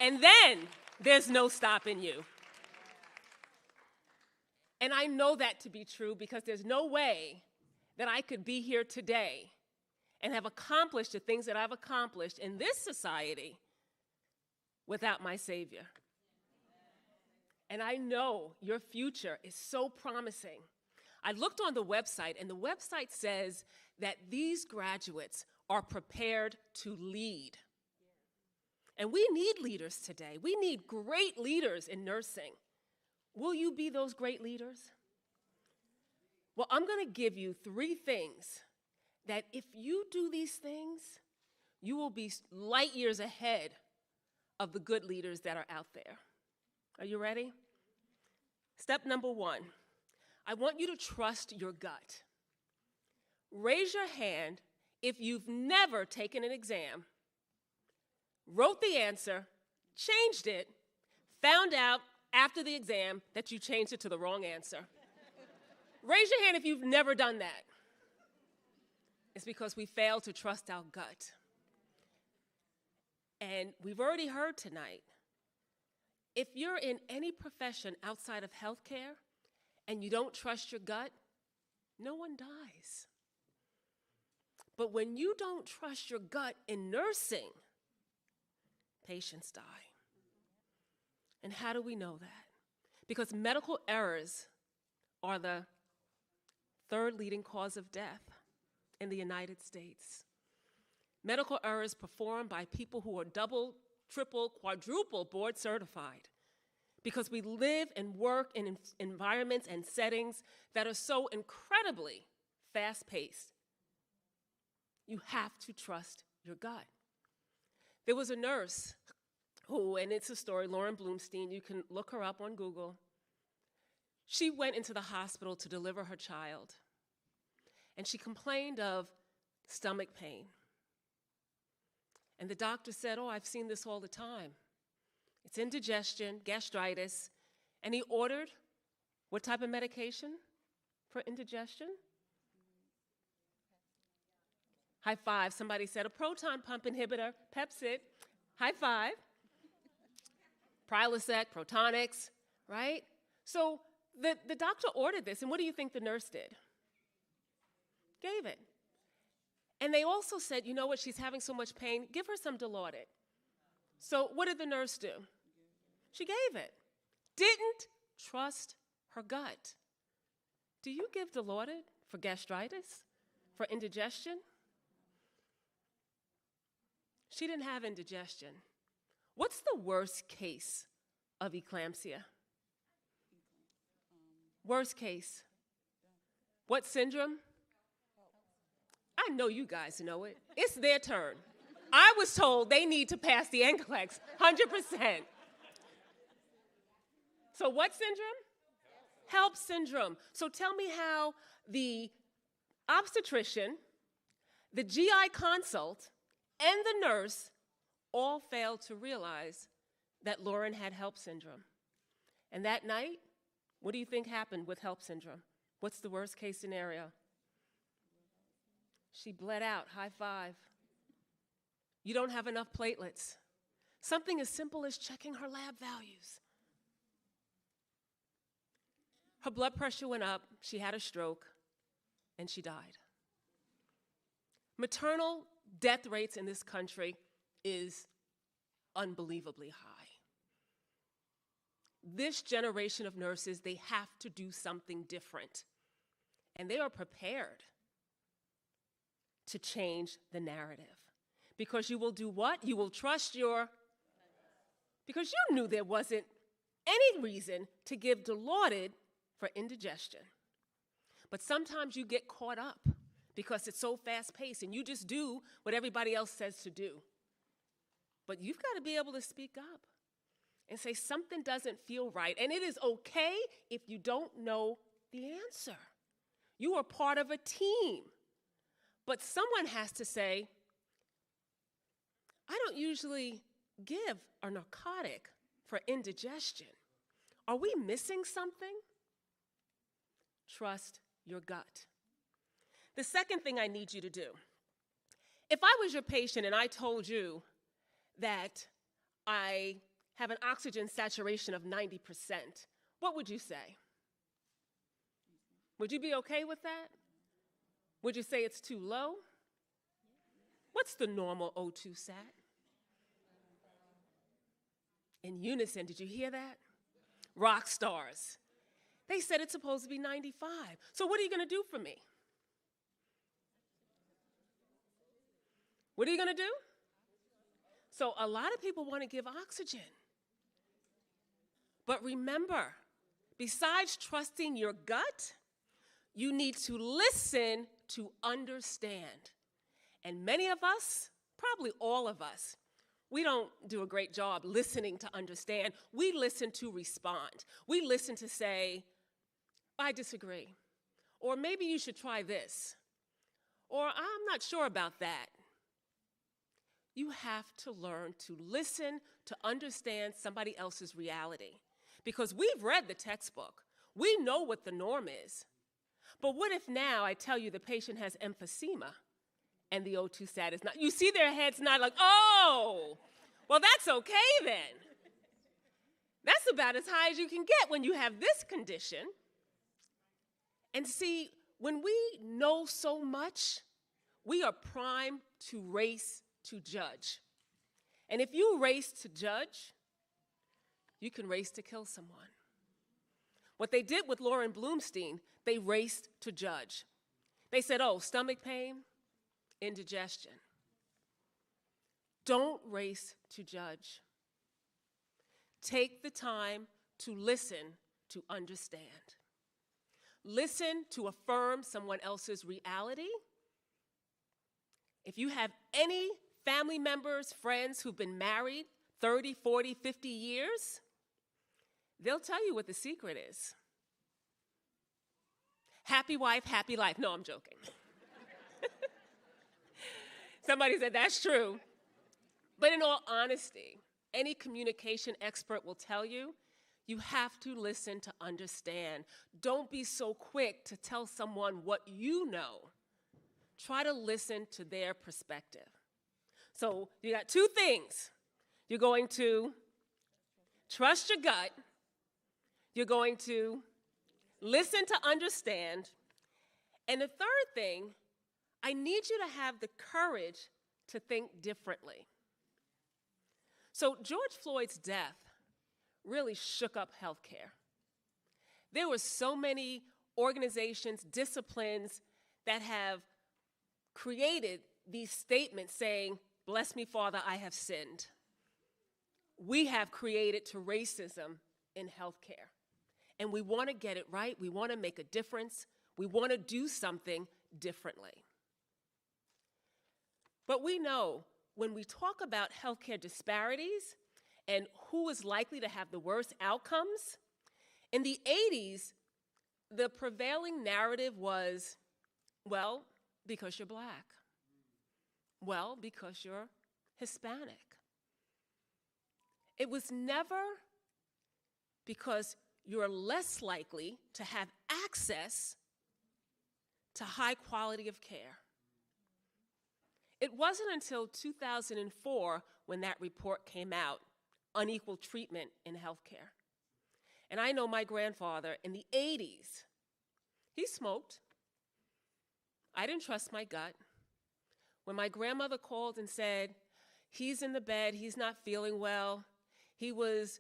And then there's no stopping you. And I know that to be true because there's no way that I could be here today and have accomplished the things that I've accomplished in this society without my Savior. And I know your future is so promising. I looked on the website, and the website says that these graduates are prepared to lead. And we need leaders today. We need great leaders in nursing. Will you be those great leaders? Well, I'm going to give you 3 things that if you do these things, you will be light years ahead of the good leaders that are out there. Are you ready? Step number 1, I want you to trust your gut. Raise your hand if you've never taken an exam, wrote the answer, changed it, found out after the exam that you changed it to the wrong answer. Raise your hand if you've never done that. It's because we failed to trust our gut. And we've already heard tonight, if you're in any profession outside of healthcare and you don't trust your gut, no one dies. But when you don't trust your gut in nursing, patients die. And how do we know that? Because medical errors are the 3rd leading cause of death in the United States. Medical errors performed by people who are double, triple, quadruple board certified, because we live and work in environments and settings that are so incredibly fast-paced. You have to trust your gut. There was a nurse who, and it's a story, Lauren Bloomstein, you can look her up on Google. She went into the hospital to deliver her child, and she complained of stomach pain. And the doctor said, oh, I've seen this all the time. It's indigestion, gastritis. And he ordered what type of medication for indigestion? High five. Somebody said a proton pump inhibitor, Pepsid. High five. Prilosec, Protonix, right? So the doctor ordered this, and what do you think the nurse did? Gave it. And they also said, you know what, she's having so much pain, give her some Dilaudid. So what did the nurse do? She gave it. Didn't trust her gut. Do you give Dilaudid for gastritis, for indigestion? She didn't have indigestion. What's the worst case of eclampsia? Worst case. What syndrome? I know you guys know it. It's their turn. I was told they need to pass the NCLEX, 100%. So what syndrome? HELP syndrome. So tell me how the obstetrician, the GI consult, and the nurse all failed to realize that Lauren had HELP syndrome. And that night, what do you think happened with HELP syndrome? What's the worst case scenario? She bled out. High five. You don't have enough platelets. Something as simple as checking her lab values. Her blood pressure went up, she had a stroke, and she died. Maternal death rates in this country is unbelievably high. This generation of nurses, they have to do something different. And they are prepared to change the narrative. Because you will do what? You will trust your, because you knew there wasn't any reason to give Dilaudid for indigestion. But sometimes you get caught up because it's so fast-paced and you just do what everybody else says to do. But you've got to be able to speak up and say something doesn't feel right. And it is okay if you don't know the answer. You are part of a team. But someone has to say, I don't usually give a narcotic for indigestion. Are we missing something? Trust your gut. The second thing I need you to do, if I was your patient and I told you that I have an oxygen saturation of 90%, what would you say? Would you be okay with that? Would you say it's too low? What's the normal O2 sat? In unison, did you hear that? Rock stars. They said it's supposed to be 95. So what are you going to do for me? What are you going to do? So a lot of people want to give oxygen. But remember, besides trusting your gut, you need to listen to understand. And many of us, probably all of us, we don't do a great job listening to understand. We listen to respond. We listen to say, I disagree. Or maybe you should try this. Or I'm not sure about that. You have to learn to listen to understand somebody else's reality. Because we've read the textbook. We know what the norm is. But what if now I tell you the patient has emphysema and the O2 sat is not? You see their heads nod like, oh, well, that's okay then. That's about as high as you can get when you have this condition. And see, when we know so much, we are primed to race to judge. And if you race to judge, you can race to kill someone. What they did with Lauren Bloomstein, they raced to judge. They said, oh, stomach pain, indigestion. Don't race to judge. Take the time to listen to understand. Listen to affirm someone else's reality. If you have any family members, friends who've been married 30, 40, 50 years, they'll tell you what the secret is. Happy wife, happy life. No, I'm joking. Somebody said that's true. But in all honesty, any communication expert will tell you, you have to listen to understand. Don't be so quick to tell someone what you know. Try to listen to their perspective. So you got two things. You're going to trust your gut. You're going to listen to understand. And the third thing, I need you to have the courage to think differently. So George Floyd's death really shook up healthcare. There were so many organizations, disciplines that have created these statements saying, bless me, Father, I have sinned. We have created to racism in healthcare. And we want to get it right. We want to make a difference. We want to do something differently. But we know when we talk about healthcare disparities and who is likely to have the worst outcomes, in the 80s, the prevailing narrative was, well, because you're black. Well, because you're Hispanic. It was never because you're less likely to have access to high quality of care. It wasn't until 2004 when that report came out, Unequal Treatment in Healthcare. And I know my grandfather in the 80s, he smoked. I didn't trust my gut. When my grandmother called and said, he's in the bed, he's not feeling well, he was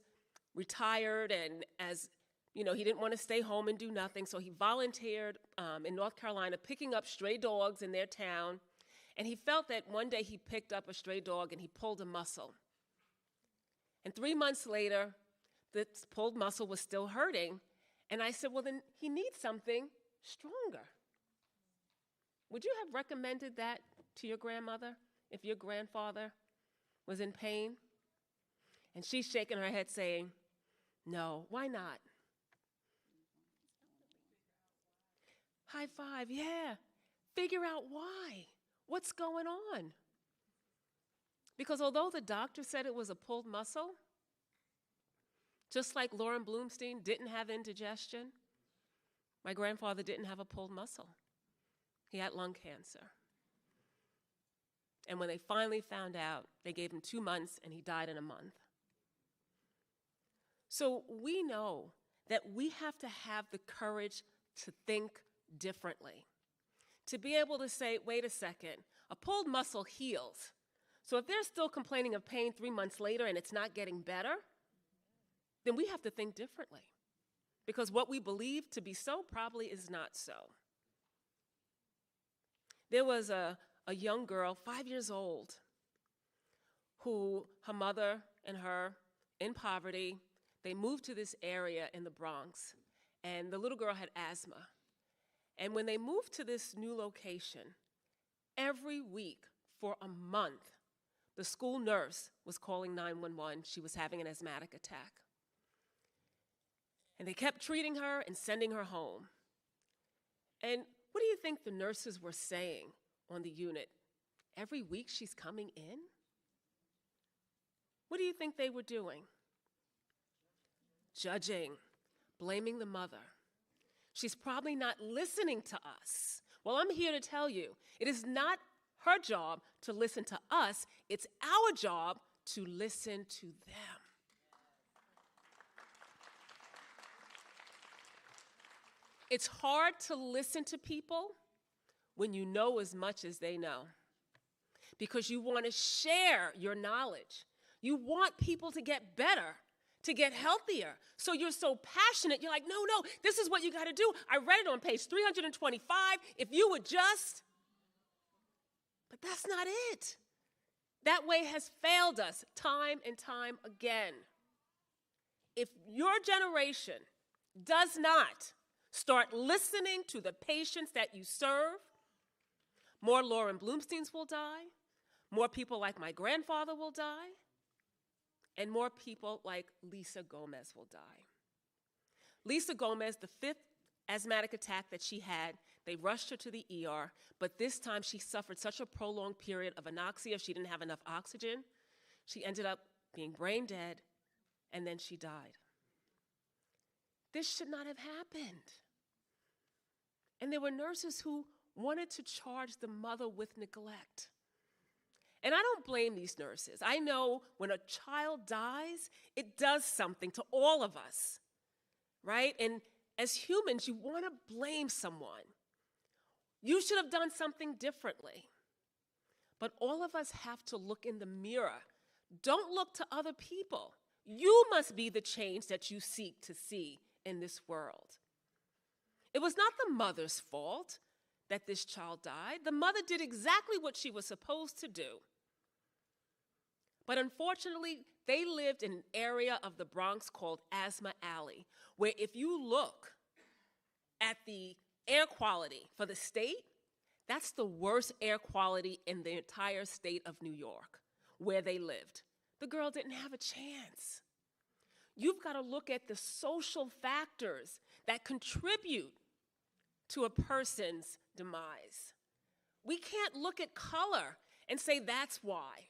retired, and as you know, he didn't want to stay home and do nothing, so he volunteered in North Carolina picking up stray dogs in their town, and he felt that one day he picked up a stray dog and he pulled a muscle. And 3 months later, the pulled muscle was still hurting, And I said, well, then he needs something stronger. Would you have recommended that to your grandmother if your grandfather was in pain? And she's shaking her head saying, no, why not? High five, yeah. Figure out why. What's going on? Because although the doctor said it was a pulled muscle, just like Lauren Bloomstein didn't have indigestion, my grandfather didn't have a pulled muscle. He had lung cancer. And when they finally found out, they gave him 2 months and he died in a month. So we know that we have to have the courage to think differently, to be able to say, wait a second, a pulled muscle heals. So if they're still complaining of pain 3 months later and it's not getting better, then we have to think differently. Because what we believe to be so probably is not so. There was a young girl, 5 years old, who her mother and her, in poverty, they moved to this area in the Bronx, and the little girl had asthma. And when they moved to this new location, every week for a month, the school nurse was calling 911. She was having an asthmatic attack. And they kept treating her and sending her home. And what do you think the nurses were saying on the unit? Every week she's coming in? What do you think they were doing? Judging, blaming the mother. She's probably not listening to us. Well, I'm here to tell you, it is not her job to listen to us. It's our job to listen to them. It's hard to listen to people when you know as much as they know, because you want to share your knowledge. You want people to get better, to get healthier. So you're so passionate. You're like, no, this is what you got to do. I read it on page 325. If you would just, but that's not it. That way has failed us time and time again. If your generation does not start listening to the patients that you serve, more Lauren Bloomsteins will die, more people like my grandfather will die, and more people like Lisa Gomez will die. Lisa Gomez, the 5th asthmatic attack that she had, they rushed her to the ER, but this time she suffered such a prolonged period of anoxia, she didn't have enough oxygen. She ended up being brain dead, and then she died. This should not have happened. And there were nurses who wanted to charge the mother with neglect. And I don't blame these nurses. I know when a child dies, it does something to all of us, right? And as humans, you want to blame someone. You should have done something differently. But all of us have to look in the mirror. Don't look to other people. You must be the change that you seek to see in this world. It was not the mother's fault that this child died. The mother did exactly what she was supposed to do. But unfortunately, they lived in an area of the Bronx called Asthma Alley, where if you look at the air quality for the state, that's the worst air quality in the entire state of New York, where they lived. The girl didn't have a chance. You've got to look at the social factors that contribute to a person's demise. We can't look at color and say that's why.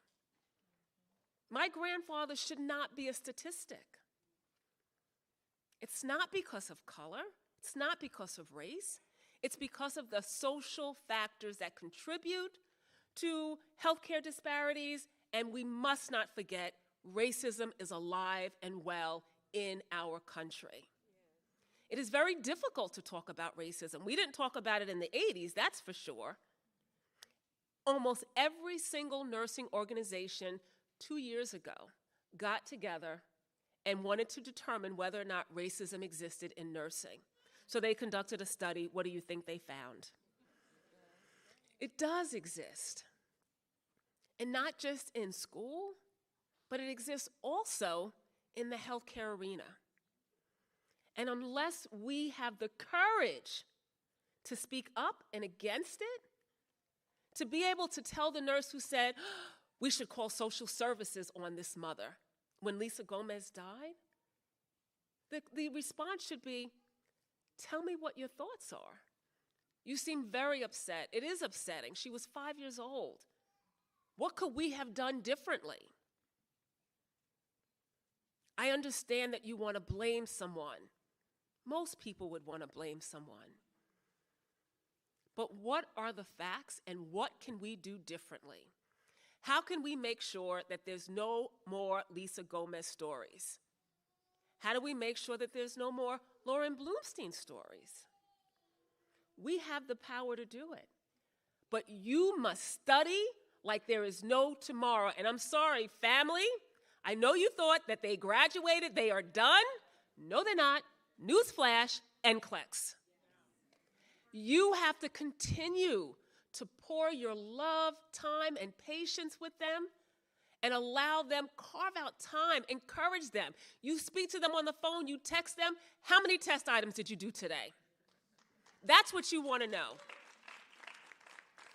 My grandfather should not be a statistic. It's not because of color. It's not because of race. It's because of the social factors that contribute to healthcare disparities, and we must not forget racism is alive and well in our country. It is very difficult to talk about racism. We didn't talk about it in the 80s, that's for sure. Almost every single nursing organization 2 years ago got together and wanted to determine whether or not racism existed in nursing. So they conducted a study. What do you think they found? It does exist. And not just in school, but it exists also in the healthcare arena. And unless we have the courage to speak up and against it, to be able to tell the nurse who said, we should call social services on this mother when Lisa Gomez died, the response should be, tell me what your thoughts are. You seem very upset. It is upsetting. She was 5 years old. What could we have done differently? I understand that you want to blame someone. Most people would want to blame someone. But what are the facts and what can we do differently? How can we make sure that there's no more Lisa Gomez stories? How do we make sure that there's no more Lauren Bloomstein stories? We have the power to do it. But you must study like there is no tomorrow. And I'm sorry, family, I know you thought that they graduated, they are done. No, they're not. Newsflash, NCLEX. You have to continue to pour your love, time, and patience with them and allow them, carve out time, encourage them. You speak to them on the phone, you text them, how many test items did you do today? That's what you want to know.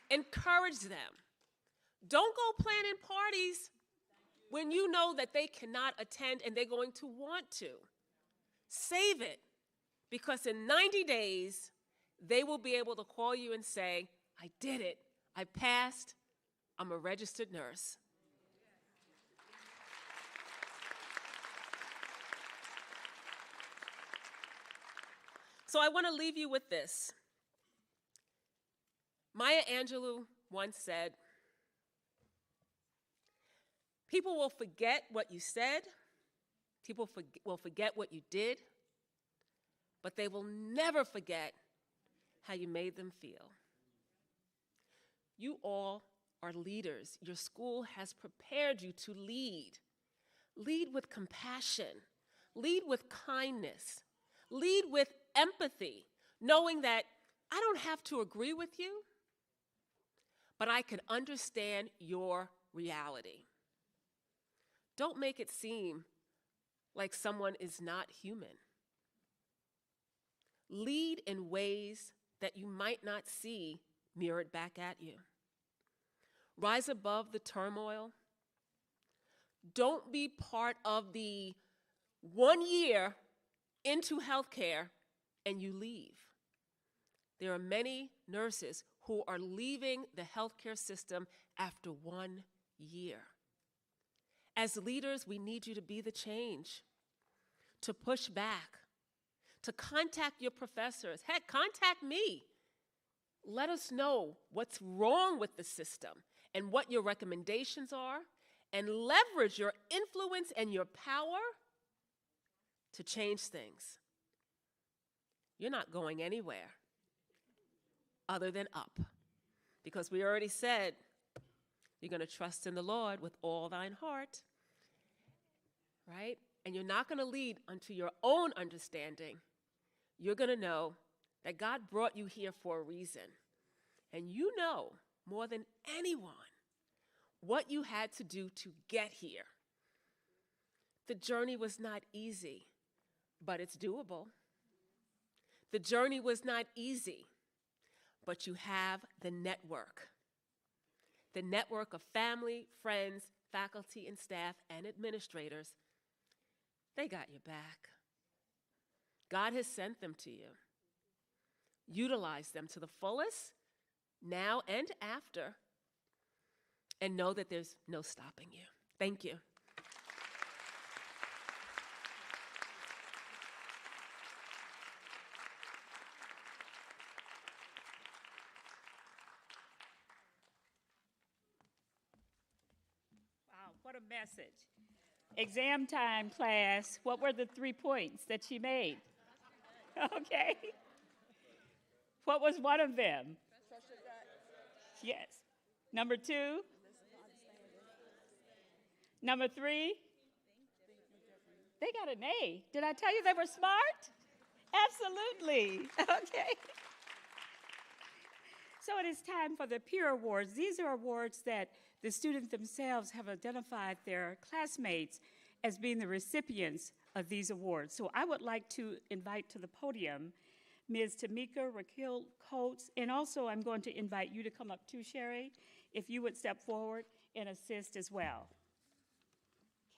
Encourage them. Don't go planning parties when you know that they cannot attend and they're going to want to. Save it, because in 90 days, they will be able to call you and say, I did it, I passed, I'm a registered nurse. So I want to leave you with this. Maya Angelou once said, people will forget what you said, people will forget what you did, but they will never forget how you made them feel. You all are leaders. Your school has prepared you to lead. Lead with compassion. Lead with kindness. Lead with empathy, knowing that I don't have to agree with you, but I can understand your reality. Don't make it seem like someone is not human. Lead in ways that you might not see mirrored back at you. Rise above the turmoil. Don't be part of the 1 year into healthcare and you leave. There are many nurses who are leaving the healthcare system after 1 year. As leaders, we need you to be the change, to push back, to contact your professors. Heck, contact me. Let us know what's wrong with the system and what your recommendations are, and leverage your influence and your power to change things. You're not going anywhere other than up, because we already said you're going to trust in the Lord with all thine heart, right? And you're not going to lead unto your own understanding. You're going to know that God brought you here for a reason. And you know more than anyone what you had to do to get here. The journey was not easy, but it's doable. The journey was not easy, but you have the network of family, friends, faculty, and staff, and administrators. They got your back. God has sent them to you. Utilize them to the fullest, now and after, and know that there's no stopping you. Thank you. Wow, what a message. Exam time, class. What were the 3 points that she made? Okay. What was one of them? Yes. Number 2? Number 3? They got an A. Did I tell you they were smart? Absolutely. Okay. So it is time for the peer awards. These are awards that the students themselves have identified their classmates as being the recipients of these awards. So I would like to invite to the podium Ms. Tamika Raquel Coates, and also I'm going to invite you to come up too, Sherry, if you would step forward and assist as well.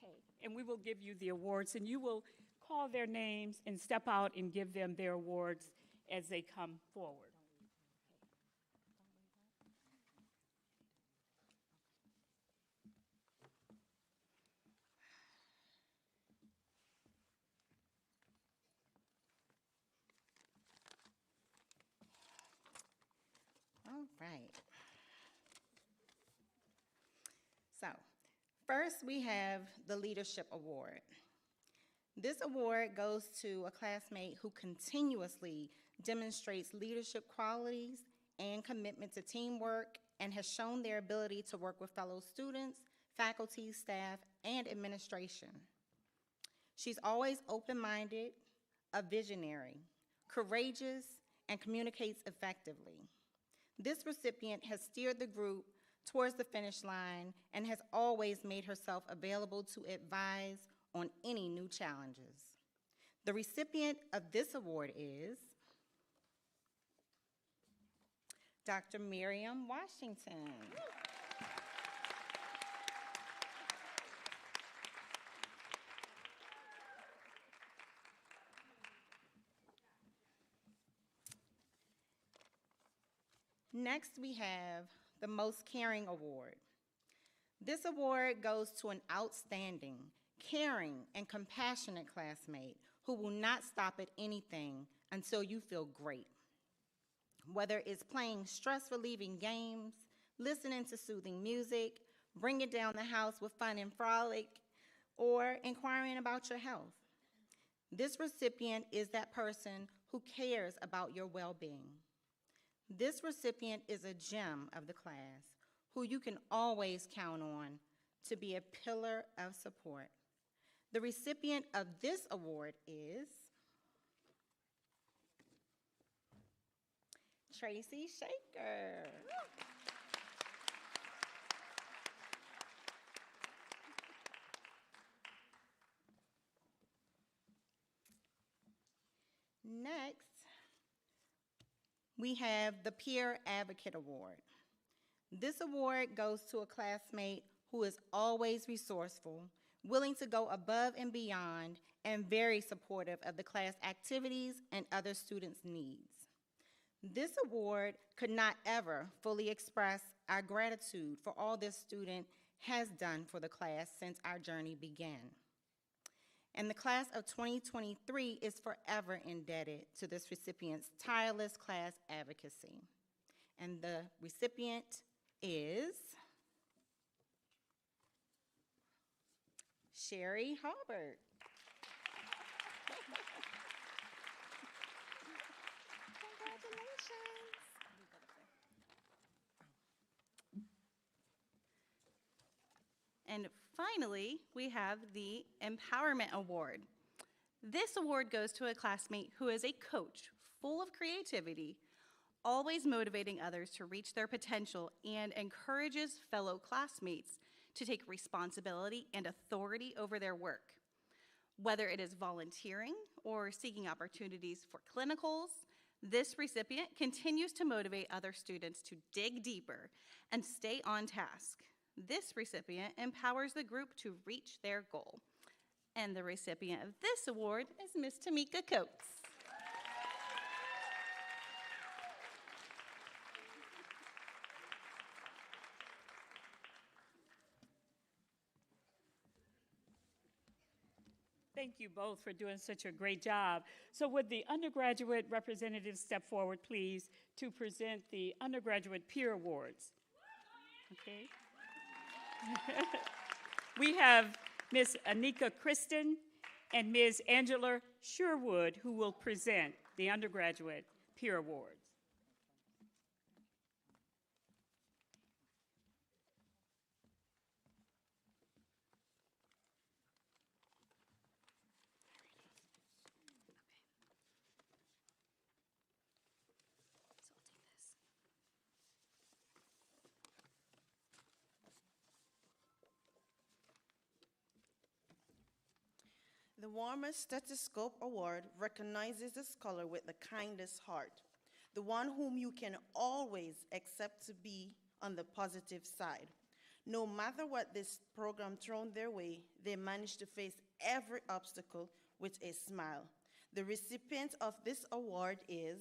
Okay, and we will give you the awards, and you will call their names and step out and give them their awards as they come forward. All right. So, first we have the Leadership Award. This award goes to a classmate who continuously demonstrates leadership qualities and commitment to teamwork and has shown their ability to work with fellow students, faculty, staff, and administration. She's always open-minded, a visionary, courageous, and communicates effectively. This recipient has steered the group towards the finish line and has always made herself available to advise on any new challenges. The recipient of this award is Dr. Miriam Washington. Next, we have the Most Caring Award. This award goes to an outstanding, caring, and compassionate classmate who will not stop at anything until you feel great. Whether it's playing stress-relieving games, listening to soothing music, bringing down the house with fun and frolic, or inquiring about your health. This recipient is that person who cares about your well-being. This recipient is a gem of the class who you can always count on to be a pillar of support. The recipient of this award is Tracy Shaker. Next, we have the Peer Advocate Award. This award goes to a classmate who is always resourceful, willing to go above and beyond, and very supportive of the class activities and other students' needs. This award could not ever fully express our gratitude for all this student has done for the class since our journey began. And the class of 2023 is forever indebted to this recipient's tireless class advocacy. And the recipient is Sherry Halbert. Congratulations. And finally, we have the Empowerment Award. This award goes to a classmate who is a coach full of creativity, always motivating others to reach their potential, and encourages fellow classmates to take responsibility and authority over their work. Whether it is volunteering or seeking opportunities for clinicals, this recipient continues to motivate other students to dig deeper and stay on task. This recipient empowers the group to reach their goal. And the recipient of this award is Ms. Tamika Coates. Thank you both for doing such a great job. So would the undergraduate representatives step forward, please, to present the Undergraduate Peer Awards? Okay. We have Ms. Anika Kristen and Ms. Angela Sherwood who will present the Undergraduate Peer Awards. The Warmer Stethoscope Award recognizes the scholar with the kindest heart, the one whom you can always accept to be on the positive side. No matter what this program thrown their way, they managed to face every obstacle with a smile. The recipient of this award is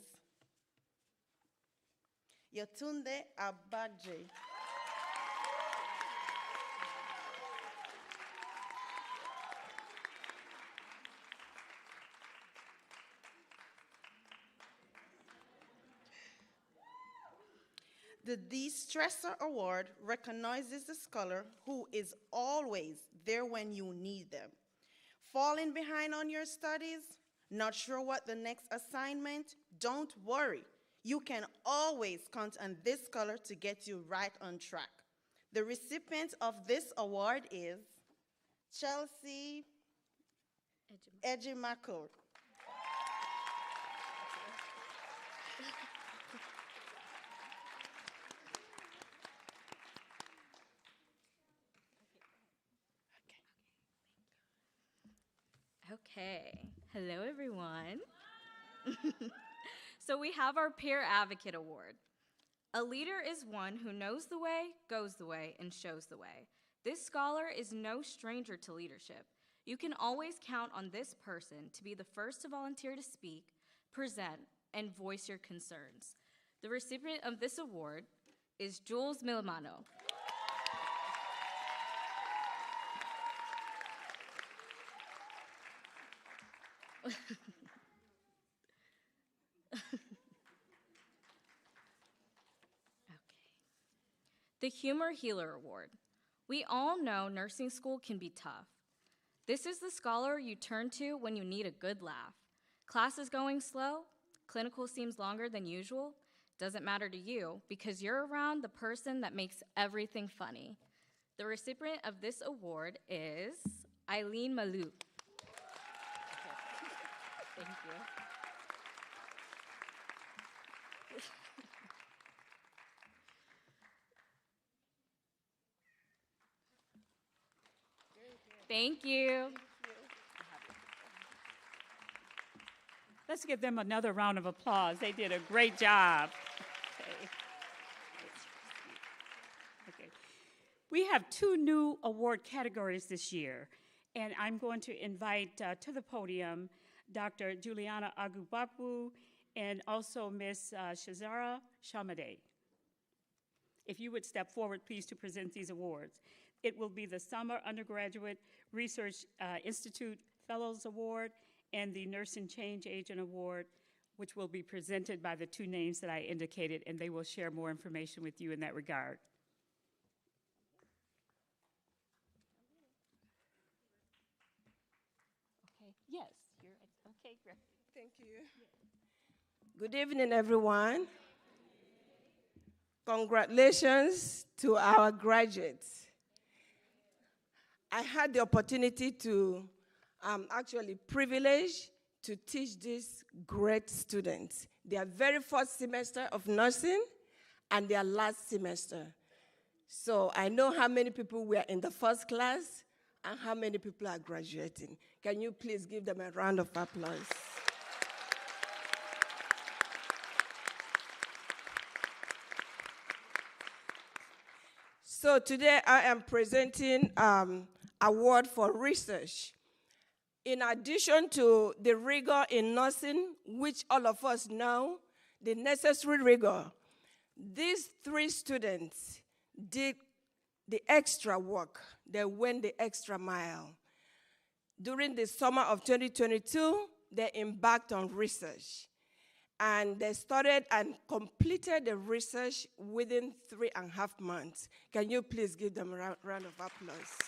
Yatunde Abagje. The De-Stressor Award recognizes the scholar who is always there when you need them. Falling behind on your studies? Not sure what the next assignment? Don't worry. You can always count on this scholar to get you right on track. The recipient of this award is Chelsea Ejimako. Okay, hello everyone. So we have our Peer Advocate Award. A leader is one who knows the way, goes the way, and shows the way. This scholar is no stranger to leadership. You can always count on this person to be the first to volunteer to speak, present, and voice your concerns. The recipient of this award is Jules Milmano. The Humor Healer Award. We all know nursing school can be tough. This is the scholar you turn to when you need a good laugh. Class is going slow, clinical seems longer than usual. Doesn't matter to you because you're around the person that makes everything funny. The recipient of this award is Eileen Malou. Thank you. Thank you. Let's give them another round of applause. They did a great job. Okay. We have 2 new award categories this year, and I'm going to invite to the podium Dr. Juliana Agubakwu and also Ms. Shazara Shamade. If you would step forward, please, to present these awards. It will be the Summer Undergraduate Research Institute Fellows Award and the Nursing Change Agent Award, which will be presented by the 2 names that I indicated, and they will share more information with you in that regard. Okay, yes, you're okay, great. Thank you. Good evening, everyone. Congratulations to our graduates. I had the opportunity to, actually privileged to teach these great students their very first semester of nursing and their last semester. So I know how many people were in the first class and how many people are graduating. Can you please give them a round of applause? So today I am presenting award for research. In addition to the rigor in nursing, which all of us know, the necessary rigor, these 3 students did the extra work. They went the extra mile. During the summer of 2022, they embarked on research. And they started and completed the research within 3.5 months. Can you please give them a round of applause?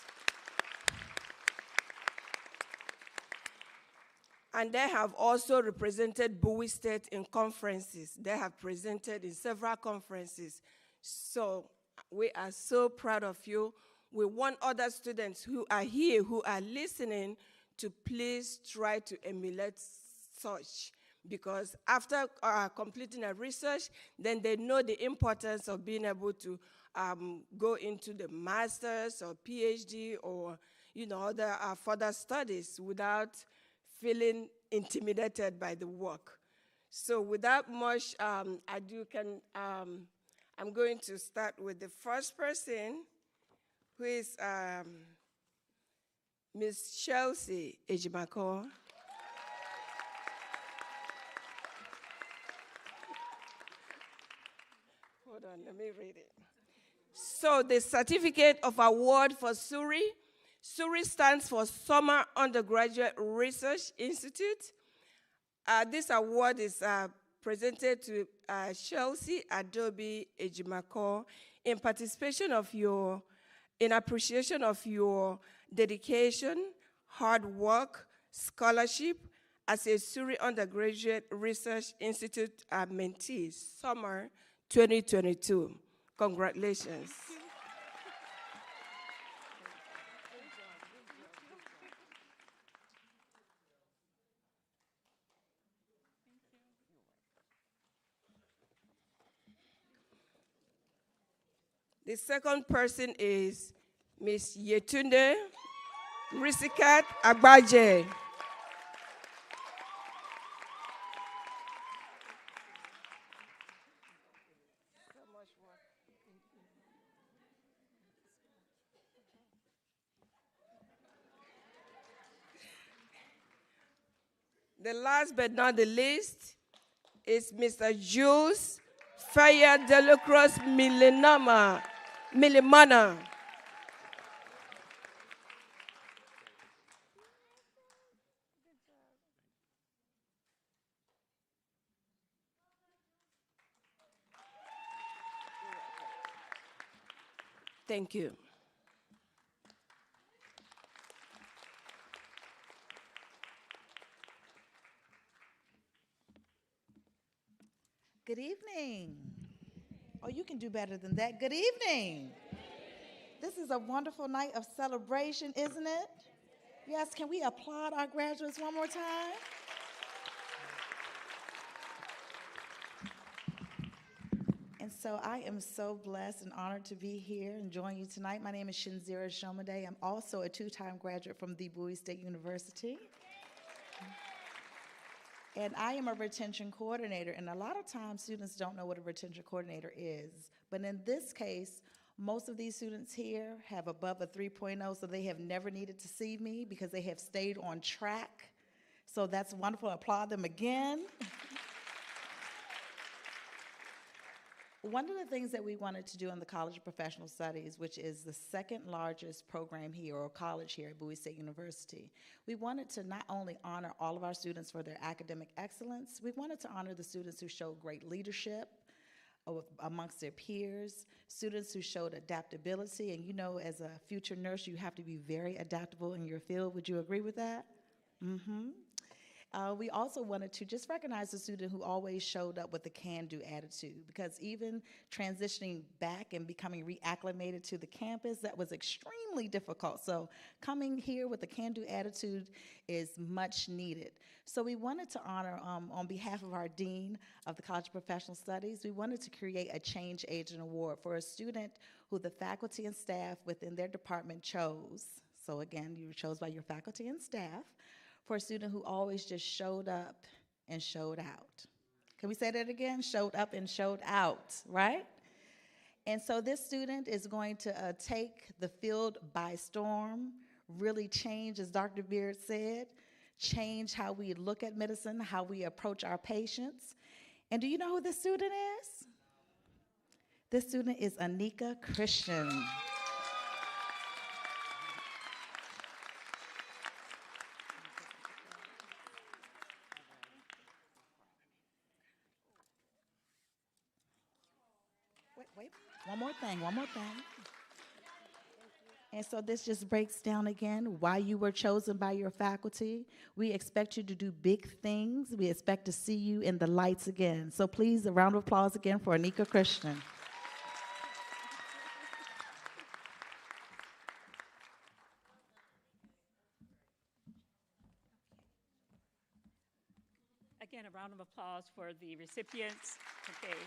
And they have also represented Bowie State in conferences. They have presented in several conferences. So we are so proud of you. We want other students who are here, who are listening, to please try to emulate such. Because after completing a research, then they know the importance of being able to go into the master's or PhD or other further studies without feeling intimidated by the work. So without much ado, I'm going to start with the first person, who is Miss Chelsea Ejimako. Hold on, let me read it. So the Certificate of Award for SURI. SURI stands for Summer Undergraduate Research Institute. This award is presented to Chelsea Adobe Ejimako in appreciation of your dedication, hard work, scholarship as a SURI Undergraduate Research Institute mentee, summer 2022. Congratulations. The second person is Miss Yetunde Risikat Agbaje. The last but not the least is Mr. Jules Faya Delacroix Milimana. Thank you. Good evening. Oh, you can do better than that. Good evening. This is a wonderful night of celebration, isn't it? Yes, can we applaud our graduates one more time? And so I am so blessed and honored to be here and join you tonight. My name is Shinzira Shomade. I'm also a two-time graduate from the Bowie State University. And I am a retention coordinator, and a lot of times students don't know what a retention coordinator is. But in this case, most of these students here have above a 3.0, so they have never needed to see me because they have stayed on track. So that's wonderful. Applaud them again. One of the things that we wanted to do in the College of Professional Studies, which is the second largest program here, or college here at Bowie State University, we wanted to not only honor all of our students for their academic excellence, we wanted to honor the students who showed great leadership amongst their peers, students who showed adaptability, and you know, as a future nurse, you have to be very adaptable in your field. Would you agree with that? Mm-hmm. We also wanted to just recognize the student who always showed up with a can-do attitude, because even transitioning back and becoming reacclimated to the campus, that was extremely difficult. So coming here with a can-do attitude is much needed. So we wanted to honor, on behalf of our Dean of the College of Professional Studies, we wanted to create a Change Agent Award for a student who the faculty and staff within their department chose. So again, you were chosen by your faculty and staff, for a student who always just showed up and showed out. Can we say that again? Showed up and showed out, right? And so this student is going to take the field by storm, really change, as Dr. Beard said, change how we look at medicine, how we approach our patients. And do you know who this student is? This student is Anika Christian. Wait, one more thing. And so this just breaks down again why you were chosen by your faculty. We expect you to do big things. We expect to see you in the lights again. So please, a round of applause again for Anika Christian. Again, a round of applause for the recipients. Okay.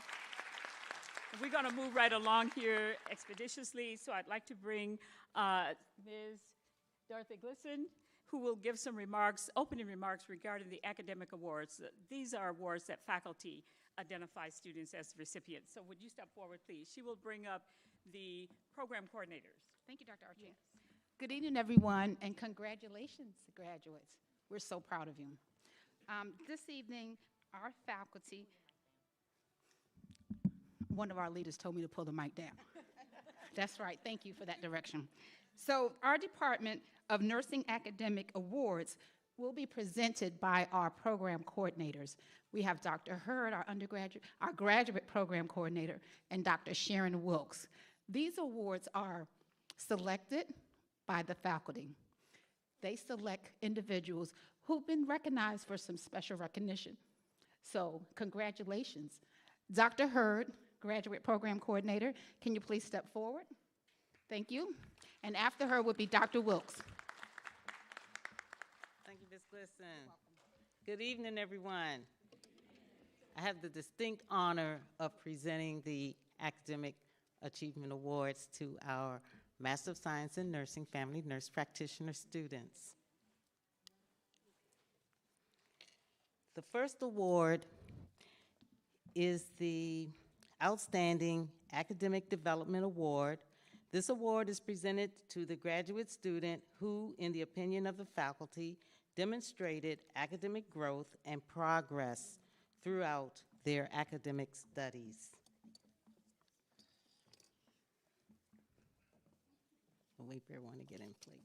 We're going to move right along here expeditiously, so I'd like to bring Ms. Dorothy Glisson, who will give some remarks, opening remarks regarding the academic awards. These are awards that faculty identify students as recipients. So would you step forward, please? She will bring up the program coordinators. Thank you, Dr. Archie. Good evening, everyone, and congratulations, graduates. We're so proud of you. This evening, our faculty, one of our leaders told me to pull the mic down. That's right. Thank you for that direction. So our Department of Nursing Academic Awards will be presented by our program coordinators. We have Dr. Hurd, our graduate program coordinator, and Dr. Sharon Wilkes. These awards are selected by the faculty. They select individuals who've been recognized for some special recognition. So congratulations. Dr. Hurd, graduate program coordinator, can you please step forward? Thank you. And after her would be Dr. Wilkes. Thank you, Ms. Glisson. Good evening, everyone. I have the distinct honor of presenting the Academic Achievement Awards to our Master of Science in Nursing Family Nurse Practitioner students. The first award is the Outstanding Academic Development Award. This award is presented to the graduate student who, in the opinion of the faculty, demonstrated academic growth and progress throughout their academic studies. I'll wait for everyone to get in place.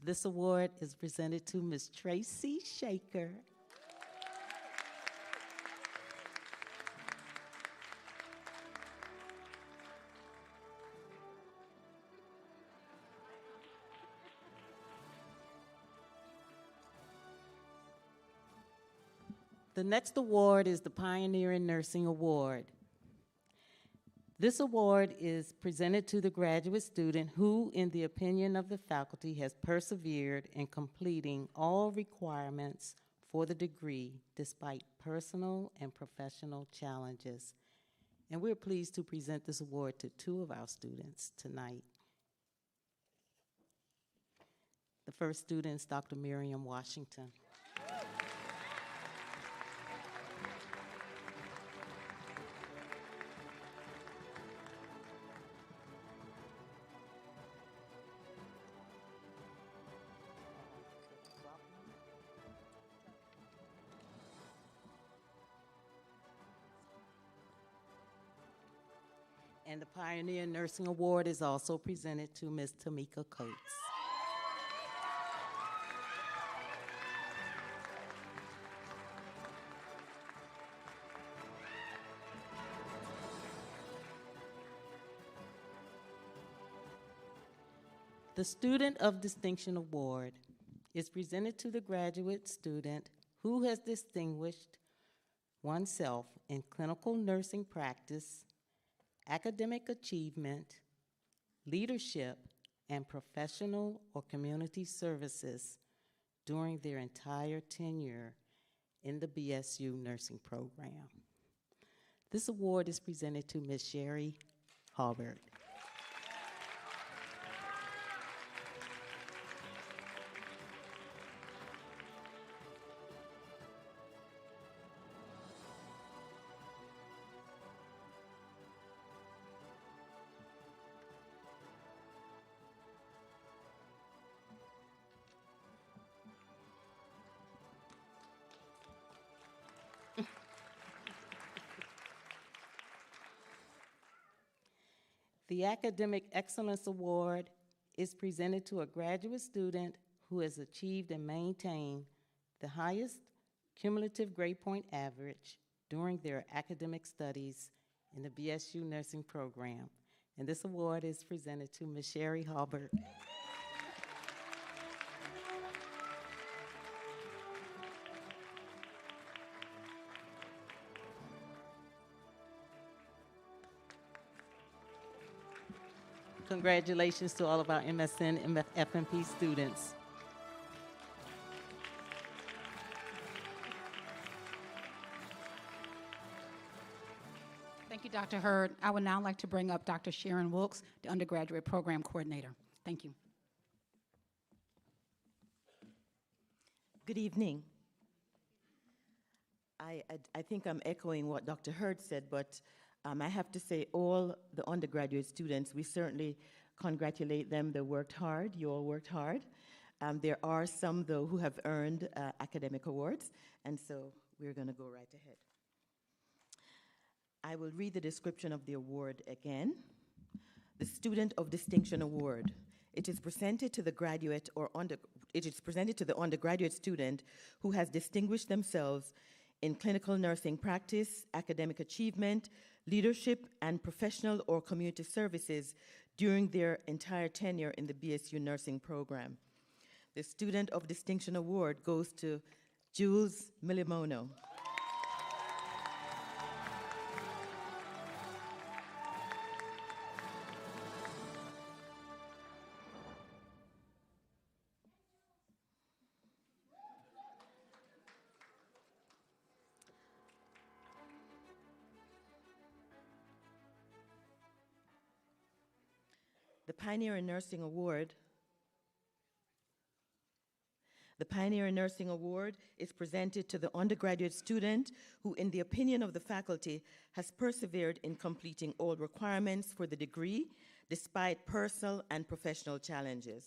This award is presented to Ms. Tracy Shaker. The next award is the Pioneer in Nursing Award. This award is presented to the graduate student who, in the opinion of the faculty, has persevered in completing all requirements for the degree despite personal and professional challenges. And we're pleased to present this award to two of our students tonight. The first student is Dr. Miriam Washington. And the Pioneer Nursing Award is also presented to Ms. Tamika Coates. The Student of Distinction Award is presented to the graduate student who has distinguished oneself in clinical nursing practice, academic achievement, leadership, and professional or community services during their entire tenure in the BSU nursing program. This award is presented to Ms. Sherry Halbert. The Academic Excellence Award is presented to a graduate student who has achieved and maintained the highest cumulative grade point average during their academic studies in the BSU nursing program. And this award is presented to Ms. Sherry Halbert. Congratulations to all of our MSN and FNP students. Thank you, Dr. Hurd. I would now like to bring up Dr. Sharon Wilkes, the undergraduate program coordinator. Thank you. Good evening. I think I'm echoing what Dr. Hurd said, but I have to say all the undergraduate students, we certainly congratulate them. They worked hard. You all worked hard. There are some, though, who have earned academic awards, and so we're going to go right ahead. I will read the description of the award again. The Student of Distinction Award. It is presented to the graduate or it is presented to the undergraduate student who has distinguished themselves in clinical nursing practice, academic achievement, leadership, and professional or community services during their entire tenure in the BSU nursing program. The Student of Distinction Award goes to Jules Milimono. The Pioneer in Nursing Award. The Pioneer in Nursing Award is presented to the undergraduate student who, in the opinion of the faculty, has persevered in completing all requirements for the degree despite personal and professional challenges.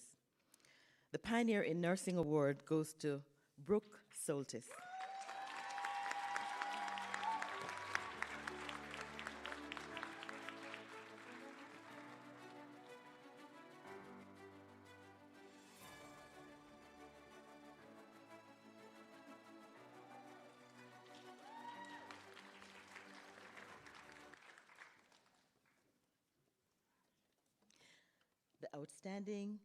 The Pioneer in Nursing Award goes to Brooke Soltis. The Outstanding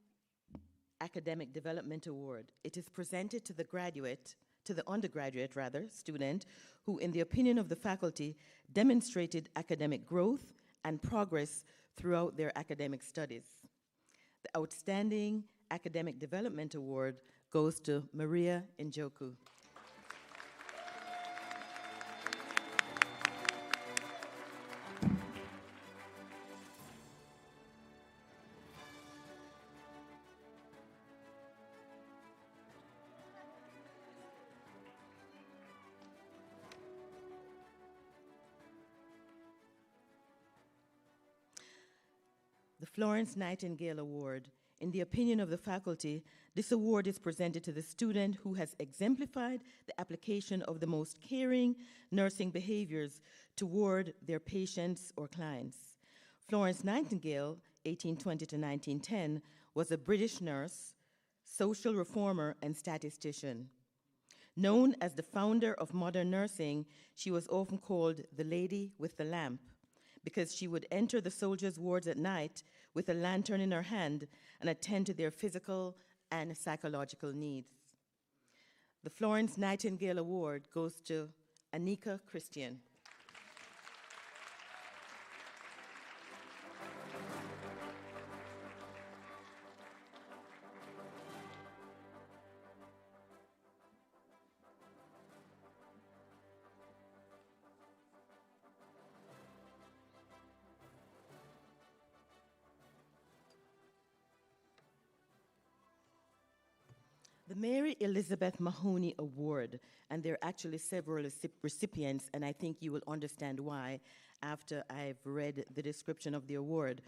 Academic Development Award. It is presented to the undergraduate student who, in the opinion of the faculty, demonstrated academic growth and progress throughout their academic studies. The Outstanding Academic Development Award goes to Maria Njoku. The Florence Nightingale Award. In the opinion of the faculty, this award is presented to the student who has exemplified the application of the most caring nursing behaviors toward their patients or clients. Florence Nightingale, 1820 to 1910, was a British nurse, social reformer, and statistician. Known as the founder of modern nursing, she was often called the Lady with the Lamp, because she would enter the soldiers' wards at night with a lantern in her hand and attend to their physical and psychological needs. The Florence Nightingale Award goes to Anika Christian. The Mary Elizabeth Mahoney Award, and there are actually several recipients, and I think you will understand why after I've read the description of the award.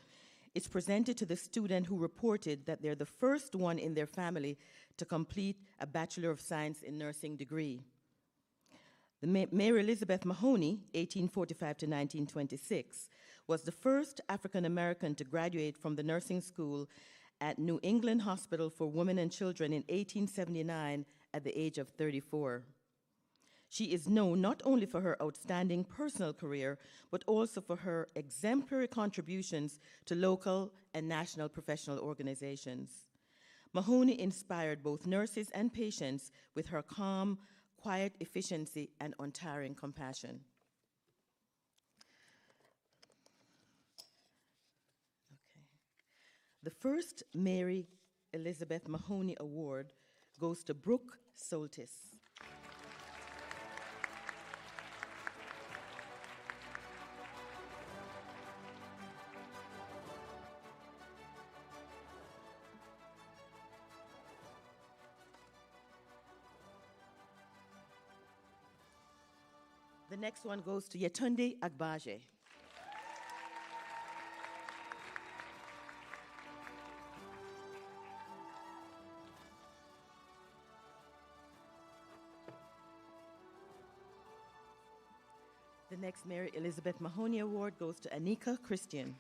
It's presented to the student who reported that they're the first one in their family to complete a Bachelor of Science in Nursing degree. The Mary Elizabeth Mahoney, 1845 to 1926, was the first African American to graduate from the nursing school at New England Hospital for Women and Children in 1879 at the age of 34. She is known not only for her outstanding personal career, but also for her exemplary contributions to local and national professional organizations. Mahoney inspired both nurses and patients with her calm, quiet efficiency and untiring compassion. The first Mary Elizabeth Mahoney Award goes to Brooke Soltis. The next one goes to Yetunde Agbaje. The next Mary Elizabeth Mahoney Award goes to Anika Christian.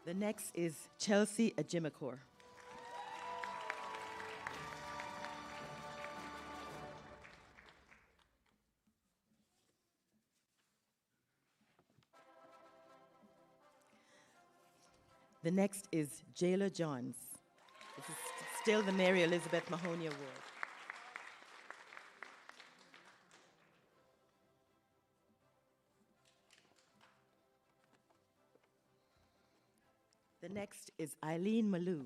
The next is Chelsea Ajimikor. The next is Jayla Johns. This is still the Mary Elizabeth Mahoney Award. The next is Eileen Malou.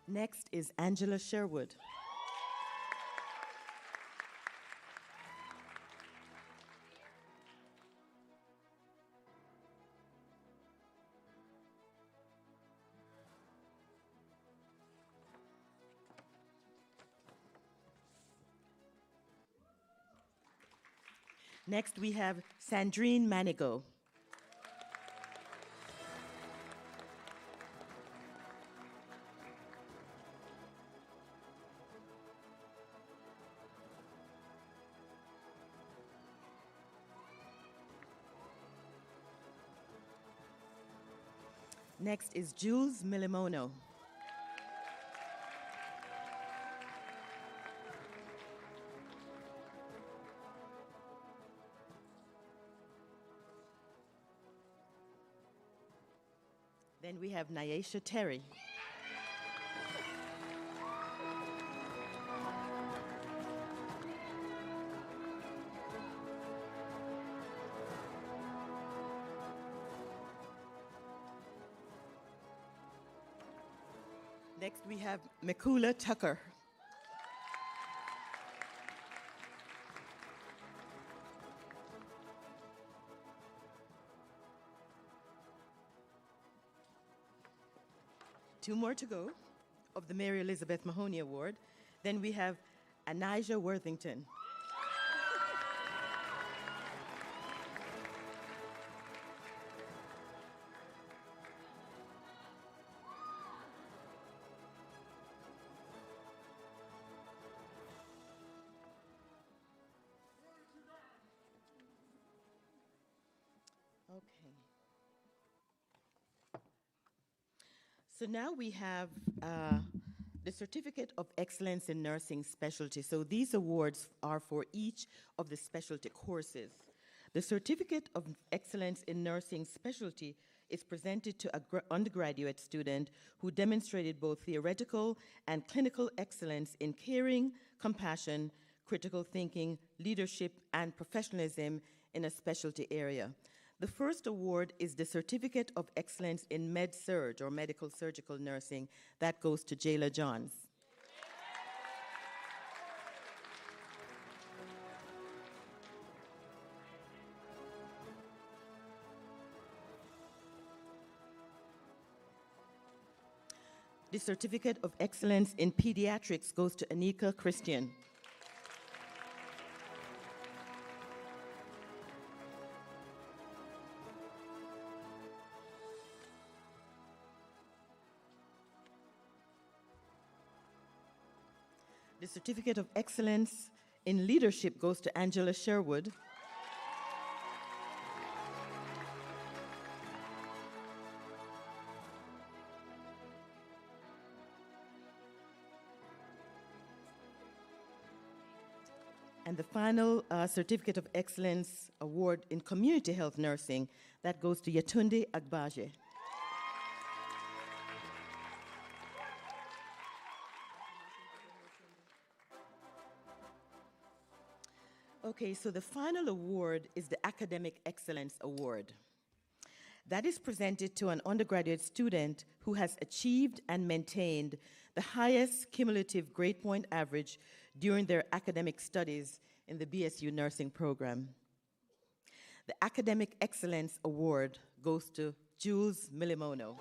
Next is Angela Sherwood. Next, we have Sandrine Manigo. Next is Jules Milimono. Then we have Nyesha Terry. Next we have Mikula Tucker. Two more to go of the Mary Elizabeth Mahoney Award. Then we have Anijah Worthington. Okay. So now we have the Certificate of Excellence in Nursing Specialty. So these awards are for each of the specialty courses. The Certificate of Excellence in Nursing Specialty is presented to an undergraduate student who demonstrated both theoretical and clinical excellence in caring, compassion, critical thinking, leadership, and professionalism in a specialty area. The first award is the Certificate of Excellence in Med-Surg, or Medical Surgical Nursing. That goes to Jayla Johns. The Certificate of Excellence in Pediatrics goes to Anika Christian. The Certificate of Excellence in Leadership goes to Angela Sherwood. And the final Certificate of Excellence Award in Community Health Nursing, that goes to Yetunde Agbaje. Okay, so the final award is the Academic Excellence Award. That is presented to an undergraduate student who has achieved and maintained the highest cumulative grade point average during their academic studies in the BSU nursing program. The Academic Excellence Award goes to Jules Milimono.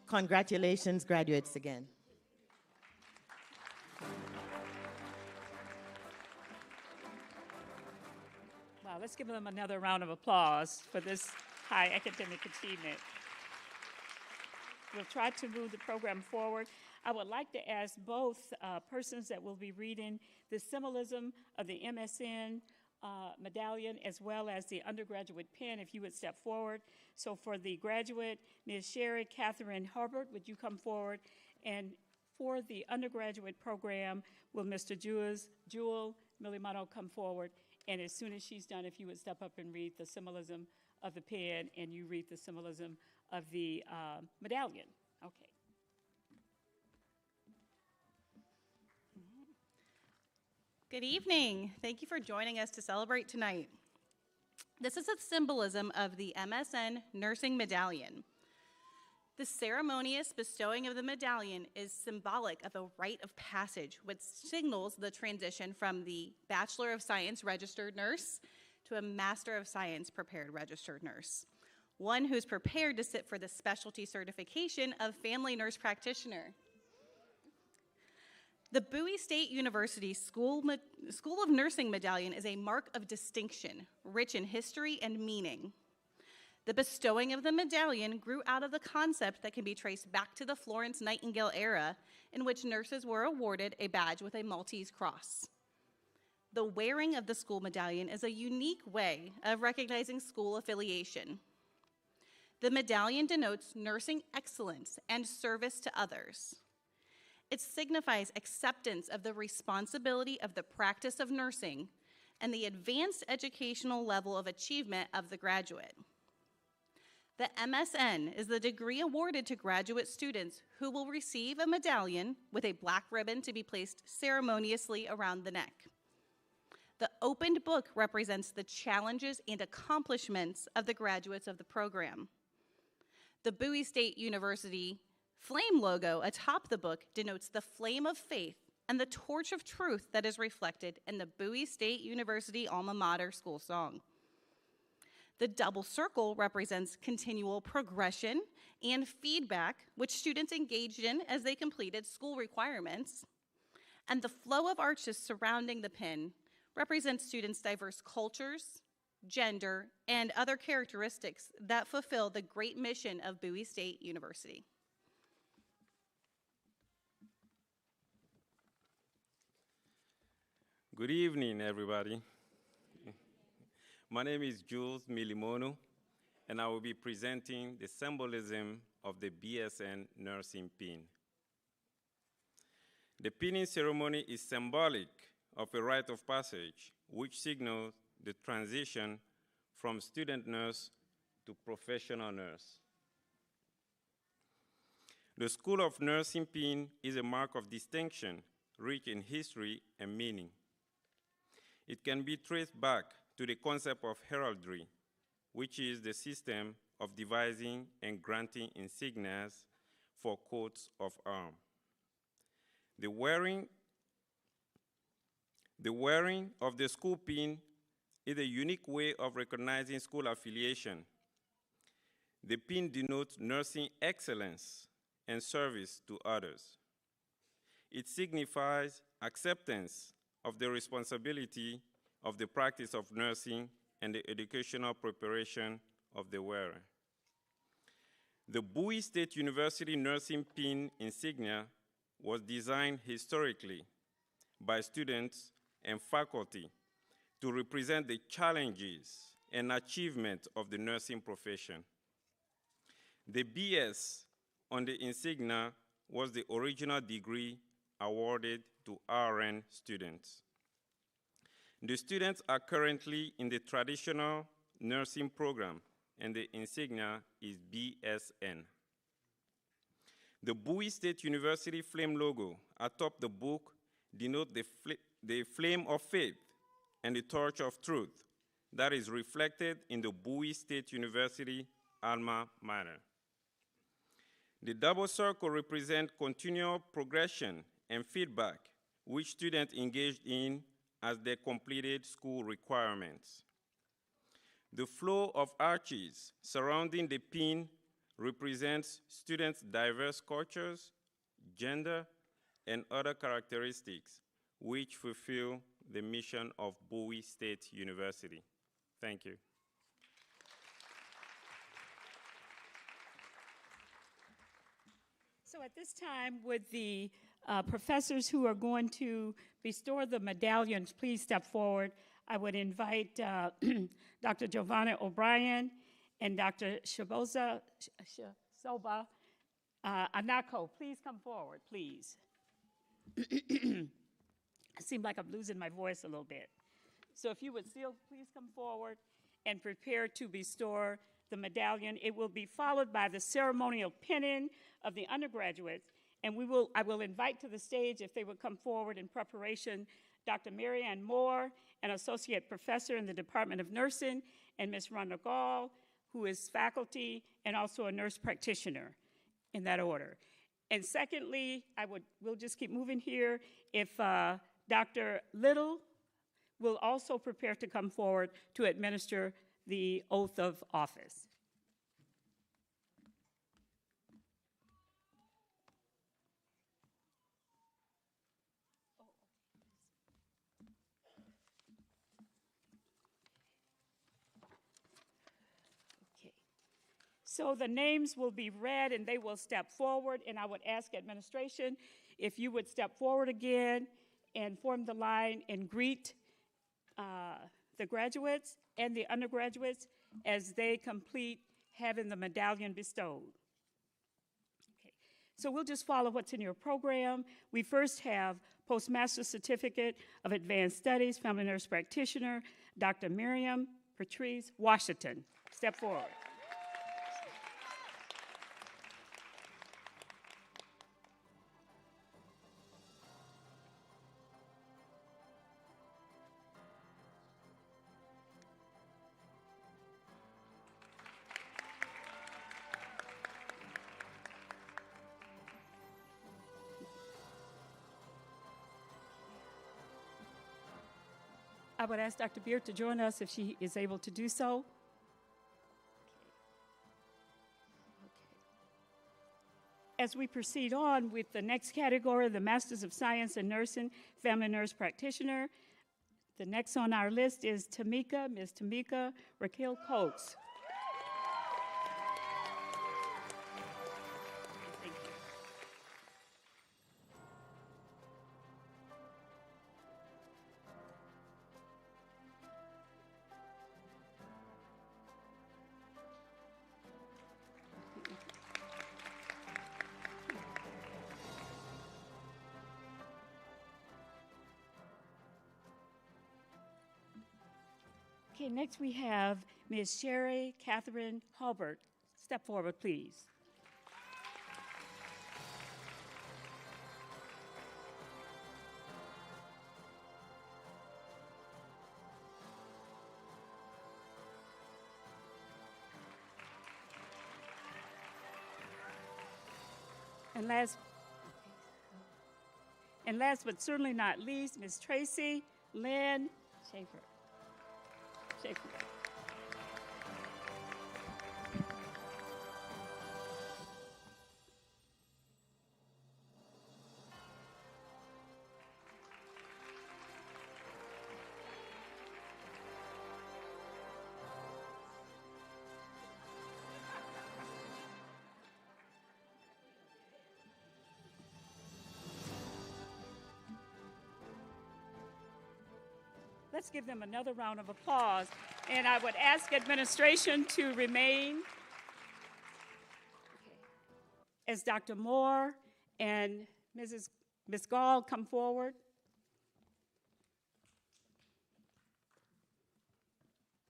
Congratulations, graduates, again. Wow, let's give them another round of applause for this high academic achievement. We'll try to move the program forward. I would like to ask both persons that will be reading the symbolism of the MSN medallion as well as the undergraduate pin, if you would step forward. So for the graduate, Ms. Sherry Catherine Hubbard, would you come forward? And for the undergraduate program, will Mr. Jewel Milimano come forward? And as soon as she's done, if you would step up and read the symbolism of the pin and you read the symbolism of the medallion. Okay. Good evening. Thank you for joining us to celebrate tonight. This is a symbolism of the MSN Nursing Medallion. The ceremonious bestowing of the medallion is symbolic of a rite of passage, which signals the transition from the Bachelor of Science registered nurse to a Master of Science prepared registered nurse, one who's prepared to sit for the specialty certification of family nurse practitioner. The Bowie State University School of Nursing Medallion is a mark of distinction, rich in history and meaning. The bestowing of the medallion grew out of the concept that can be traced back to the Florence Nightingale era, in which nurses were awarded a badge with a Maltese cross. The wearing of the school medallion is a unique way of recognizing school affiliation. The medallion denotes nursing excellence and service to others. It signifies acceptance of the responsibility of the practice of nursing and the advanced educational level of achievement of the graduate. The MSN is the degree awarded to graduate students who will receive a medallion with a black ribbon to be placed ceremoniously around the neck. The opened book represents the challenges and accomplishments of the graduates of the program. The Bowie State University flame logo atop the book denotes the flame of faith and the torch of truth that is reflected in the Bowie State University alma mater school song. The double circle represents continual progression and feedback, which students engaged in as they completed school requirements. And the flow of arches surrounding the pin represents students' diverse cultures, gender, and other characteristics that fulfill the great mission of Bowie State University. Good evening, everybody. My name is Jules Milimono, and I will be presenting the symbolism of the BSN nursing pin. The pinning ceremony is symbolic of a rite of passage, which signals the transition from student nurse to professional nurse. The School of Nursing pin is a mark of distinction, rich in history and meaning. It can be traced back to the concept of heraldry, which is the system of devising and granting insignias for coats of arms. The wearing of the school pin is a unique way of recognizing school affiliation. The pin denotes nursing excellence and service to others. It signifies acceptance of the responsibility of the practice of nursing and the educational preparation of the wearer. The Bowie State University nursing pin insignia was designed historically by students and faculty to represent the challenges and achievements of the nursing profession. The BS on the insignia was the original degree awarded to RN students. The students are currently in the traditional nursing program, and the insignia is BSN. The Bowie State University flame logo atop the book denote the flame of faith and the torch of truth that is reflected in the Bowie State University alma mater. The double circle represents continual progression and feedback which students engaged in as they completed school requirements. The flow of arches surrounding the pin represents students' diverse cultures, gender, and other characteristics which fulfill the mission of Bowie State University. Thank you. So at this time, would the professors who are going to bestow the medallions please step forward? I would invite Dr. Giovanna O'Brien and Dr. Soba Anako. Please come forward, please. It seems like I'm losing my voice a little bit. So if you would still please come forward and prepare to bestow the medallion. It will be followed by the ceremonial pinning of the undergraduates. And I will invite to the stage, if they would come forward in preparation, Dr. Mary Ann Moore, an associate professor in the Department of Nursing, and Ms. Rhonda Gall, who is faculty and also a nurse practitioner, in that order. And secondly, we'll just keep moving here. If Dr. Little will also prepare to come forward to administer the oath of office. Okay. So the names will be read and they will step forward, and I would ask administration if you would step forward again and form the line and greet the graduates and the undergraduates as they complete having the medallion bestowed. Okay. So we'll just follow what's in your program. We first have Postmaster Certificate of Advanced Studies, Family Nurse Practitioner, Dr. Miriam Patrice Washington. Step forward. I would ask Dr. Beard to join us if she is able to do so. As we proceed on with the next category, the Masters of Science in Nursing, Family Nurse Practitioner, the next on our list is Ms. Tamika Raquel Coates. Okay, next we have Ms. Sherry Catherine Hulbert. Step forward, please. And last but certainly not least, Ms. Tracy Lynn Schaefer. Let's give them another round of applause. And I would ask administration to remain as Dr. Moore and Ms. Gall come forward.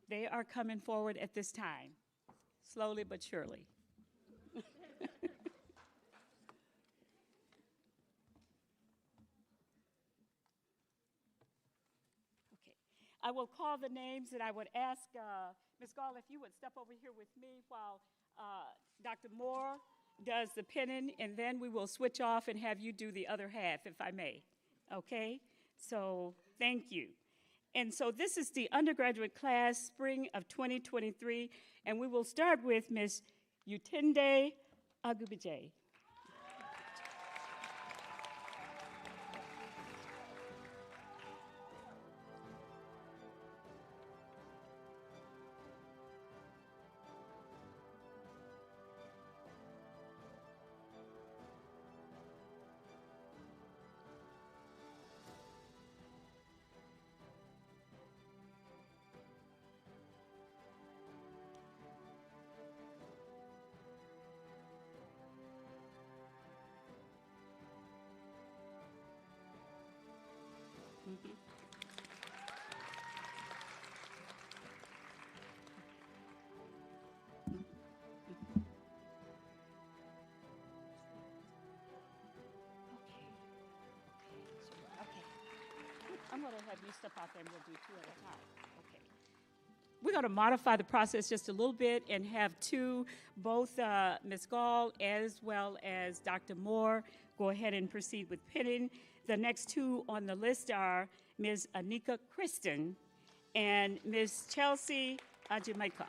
They are coming forward at this time, slowly but surely. I will call the names, and I would ask Ms. Gall if you would step over here with me while Dr. Moore does the pinning, and then we will switch off and have you do the other half, if I may. Okay? So thank you. And so this is the undergraduate class, spring of 2023, and we will start with Ms. Utende Agubije. I'm going to have you step out there and we'll do two at a time. Okay. We're going to modify the process just a little bit and have both Ms. Gall as well as Dr. Moore go ahead and proceed with pinning. The next two on the list are Ms. Anika Kristen and Ms. Chelsea Ajimeka.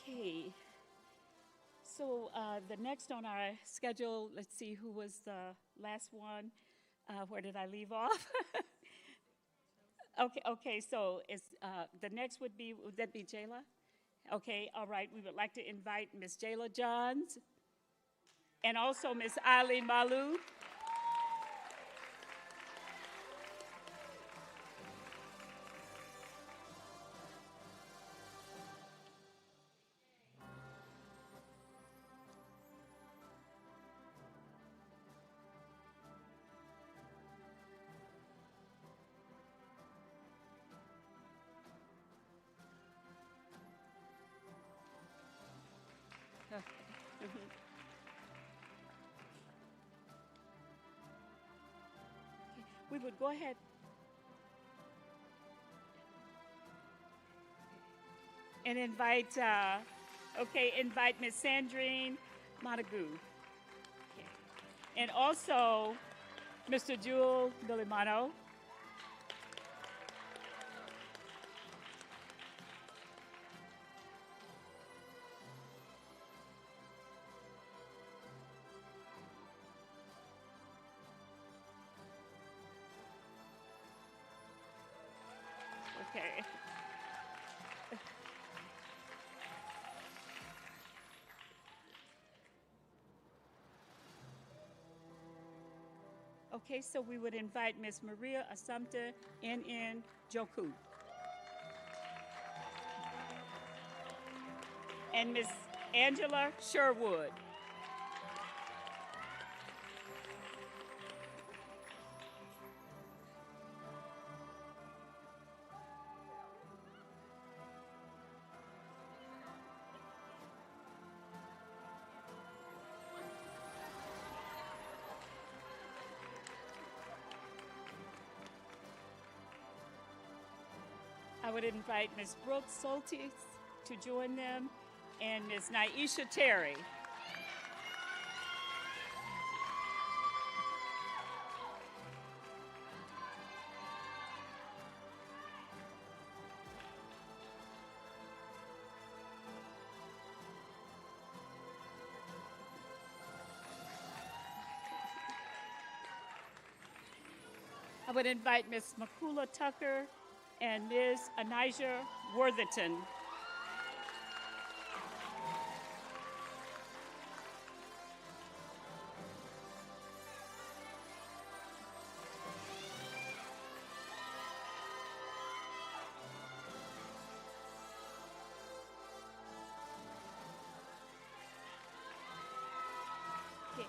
Okay, so the next on our schedule, let's see who was the last one. Where did I leave off? Okay, so it's, the next would that be Jayla? Okay, all right, we would like to invite Miss Jayla Johns and also Miss Eileen Malou. We would go ahead. And invite Ms. Sandrine Montague. Okay. And also Mr. Jewel Bilimano. Okay. Okay, so we would invite Ms. Maria Assumpta N.N. Joku. And Ms. Angela Sherwood. I would invite Ms. Brooke Soltis to join them and Ms. Naisha Terry. I would invite Ms. Makula Tucker and Ms. Anijah Worthington. Okay.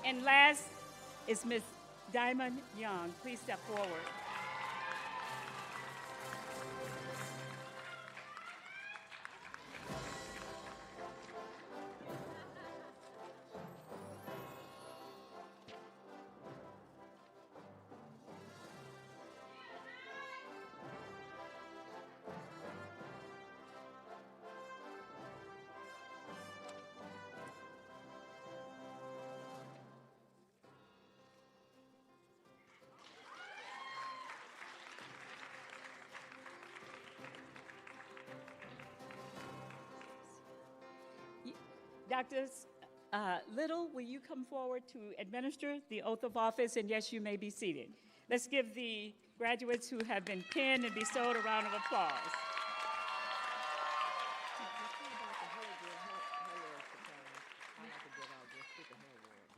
And last is Ms. Diamond Young. Please step forward. Dr. Little, will you come forward to administer the oath of office? And yes, you may be seated. Let's give the graduates who have been pinned and bestowed a round of applause.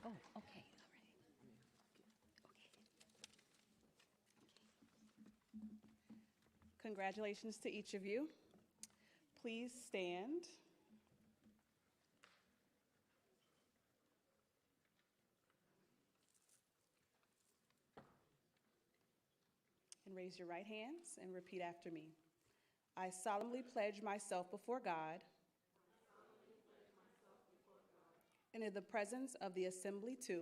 Oh, okay, all right. Congratulations to each of you. Please stand. And raise your right hands and repeat after me. I solemnly pledge myself before God and in the presence of the assembly to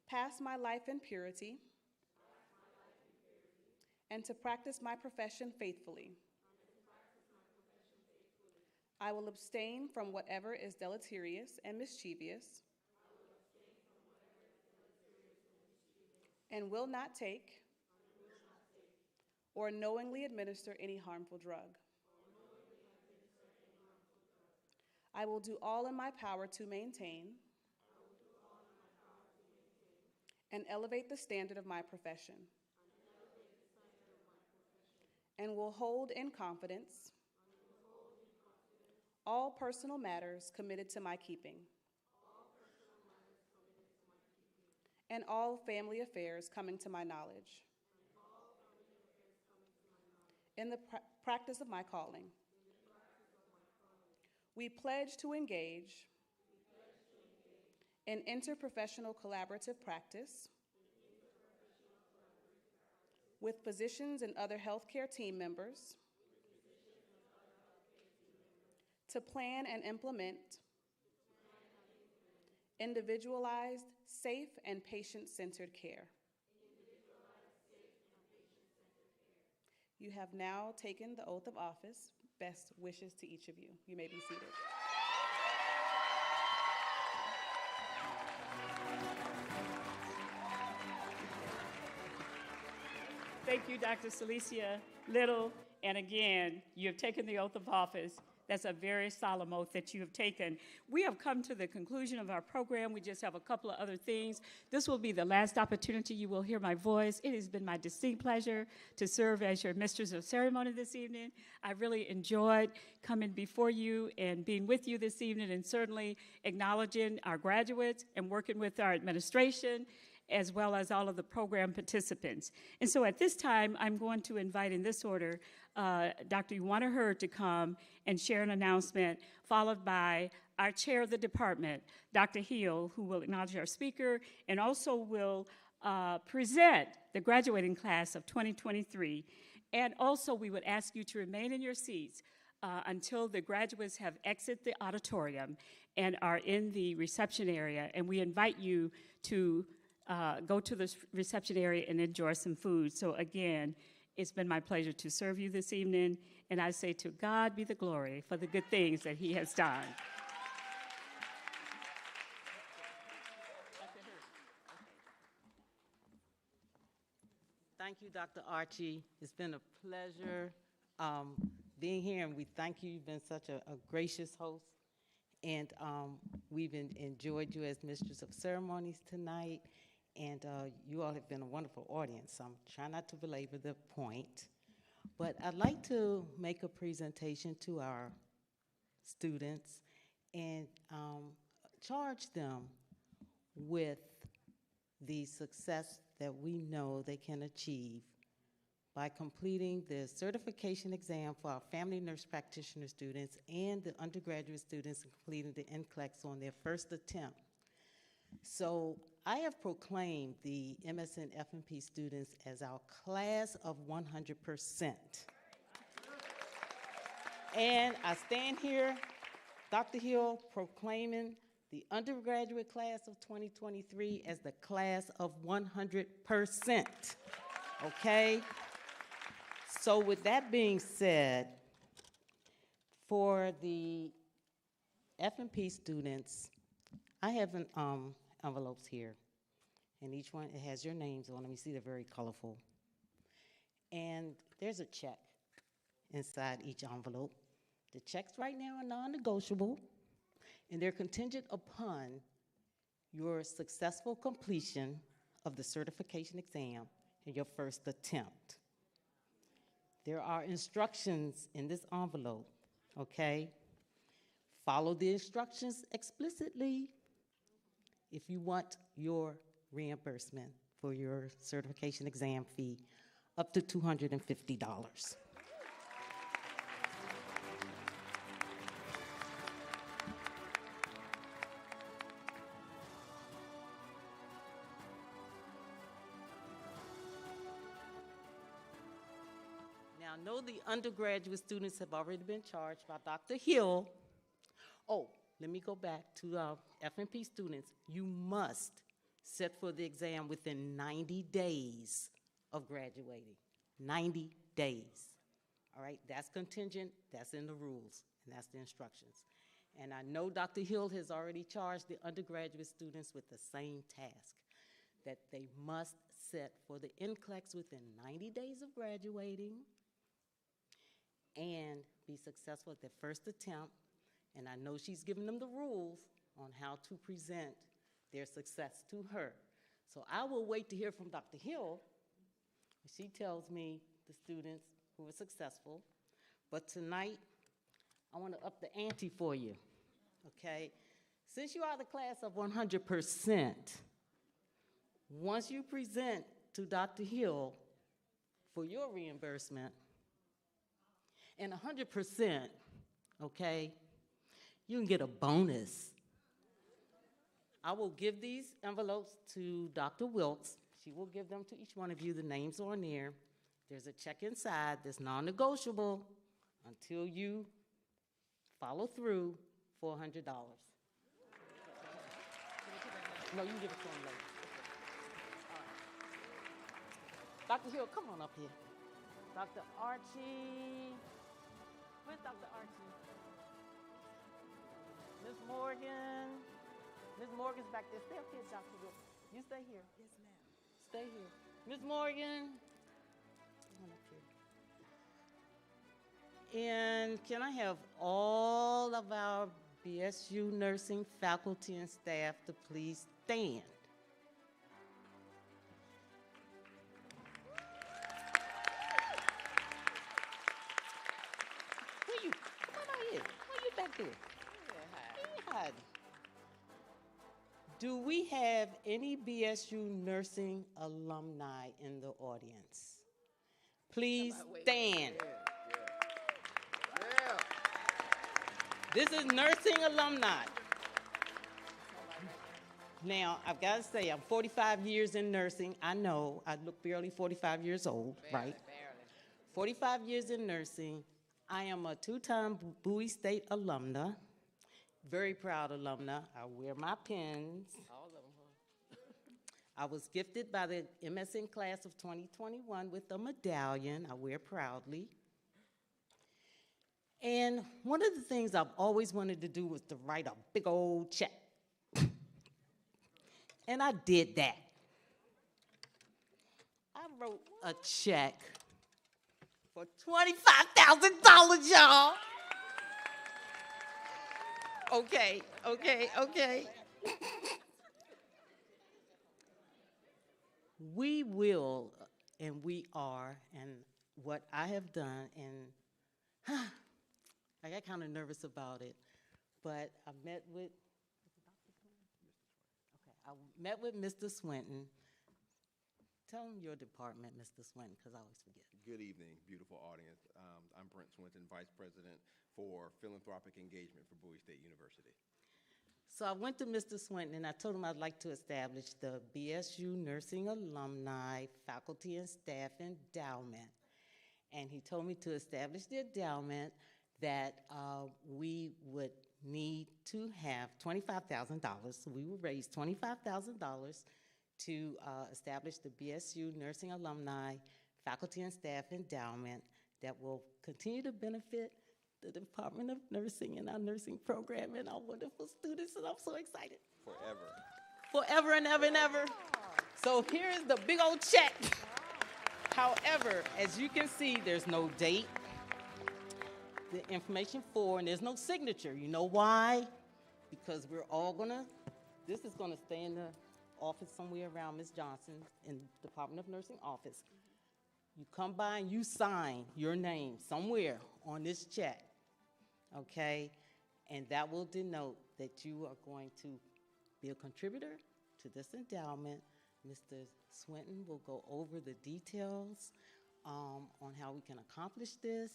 pass my life in purity and to practice my profession faithfully. I will abstain from whatever is deleterious and mischievous and will not take or knowingly administer any harmful drug. I will do all in my power to maintain and elevate the standard of my profession, and will hold in confidence all personal matters committed to my keeping, and all family affairs coming to my knowledge, in the practice of my calling. We pledge to engage in interprofessional collaborative practice with physicians and other healthcare team members to plan and implement individualized, safe, and patient-centered care. You have now taken the oath of office. Best wishes to each of you. You may be seated. Thank you, Dr. Celicia Little. And again, you have taken the oath of office. That's a very solemn oath that you have taken. We have come to the conclusion of our program. We just have a couple of other things. This will be the last opportunity you will hear my voice. It has been my distinct pleasure to serve as your mistress of ceremony this evening. I really enjoyed coming before you and being with you this evening, and certainly acknowledging our graduates and working with our administration, as well as all of the program participants. And so at this time, I'm going to invite in this order Dr. Ioana Hurd to come and share an announcement, followed by our chair of the department, Dr. Hill, who will acknowledge our speaker and also will present the graduating class of 2023. And also, we would ask you to remain in your seats until the graduates have exited the auditorium and are in the reception area. And we invite you to go to the reception area and enjoy some food. So again, it's been my pleasure to serve you this evening, and I say to God be the glory for the good things that he has done. Thank you, Dr. Archie. It's been a pleasure being here, and we thank you. You've been such a gracious host, and we've enjoyed you as Mistress of Ceremonies tonight. And you all have been a wonderful audience. So I'm trying not to belabor the point. But I'd like to make a presentation to our students and charge them with the success that we know they can achieve by completing the certification exam for our family nurse practitioner students and the undergraduate students completing the NCLEX on their first attempt. So I have proclaimed the MSN F&P students as our class of 100%. And I stand here, Dr. Hill, proclaiming the undergraduate class of 2023 as the class of 100%, okay? So with that being said, for the F&P students, I have envelopes here, and each one, it has your names on them. You see they're very colorful. And there's a check inside each envelope. The checks right now are non-negotiable, and they're contingent upon your successful completion of the certification exam in your first attempt. There are instructions in this envelope, okay? Follow the instructions explicitly if you want your reimbursement for your certification exam fee up to $250. Now, I know the undergraduate students have already been charged by Dr. Hill. Oh, let me go back to F&P students. You must sit for the exam within 90 days of graduating. 90 days. All right, that's contingent, that's in the rules, and that's the instructions. And I know Dr. Hill has already charged the undergraduate students with the same task, that they must sit for the NCLEX within 90 days of graduating and be successful at their first attempt. And I know she's given them the rules on how to present their success to her. So I will wait to hear from Dr. Hill. She tells me the students who were successful. But tonight, I want to up the ante for you, okay? Since you are the class of 100%, once you present to Dr. Hill for your reimbursement, and 100%, okay, you can get a bonus. I will give these envelopes to Dr. Wilkes. She will give them to each one of you. The names are on there. There's a check inside that's non-negotiable until you follow through, $400. No, you can give it to him later. All right. Dr. Hill, come on up here. Dr. Archie. Where's Dr. Archie? Ms. Morgan. Ms. Morgan's back there. Stay up here, Dr. Hill. You stay here. Yes, ma'am. Stay here. Ms. Morgan. Come on up here. And can I have all of our BSU nursing faculty and staff to please stand? Where you? Come on out here. Where you back there? Hide. Do we have any BSU nursing alumni in the audience? Please stand. This is nursing alumni. Now, I've got to say, I'm 45 years in nursing. I know, I look barely 45 years old, right? 45 years in nursing. I am a two-time Bowie State alumna, very proud alumna. I wear my pins. All of them, huh? I was gifted by the MSN class of 2021 with a medallion I wear proudly. And one of the things I've always wanted to do was to write a big old check. And I did that. I wrote a check for $25,000, y'all. Okay. we will, and we are, and what I have done, and I got kind of nervous about it, but I met with Mr. Swinton. Tell him your department, Mr. Swinton, because I always forget. Good evening, beautiful audience. I'm Brent Swinton, Vice President for Philanthropic Engagement for Bowie State University. So I went to Mr. Swinton and I told him I'd like to establish the BSU Nursing Alumni Faculty and Staff Endowment. And he told me to establish the endowment that we would need to have $25,000. So we would raise $25,000 to establish the BSU Nursing Alumni Faculty and Staff Endowment that will continue to benefit the Department of Nursing and our nursing program and our wonderful students, and I'm so excited. Forever. Forever and ever and ever. So here is the big old check. However, as you can see, there's no date, the information for, and there's no signature. You know why? Because we're all gonna, this is gonna stay in the office somewhere around Ms. Johnson in the Department of Nursing office. You come by and you sign your name somewhere on this check, okay? And that will denote that you are going to be a contributor to this endowment. Mr. Swinton will go over the details on how we can accomplish this.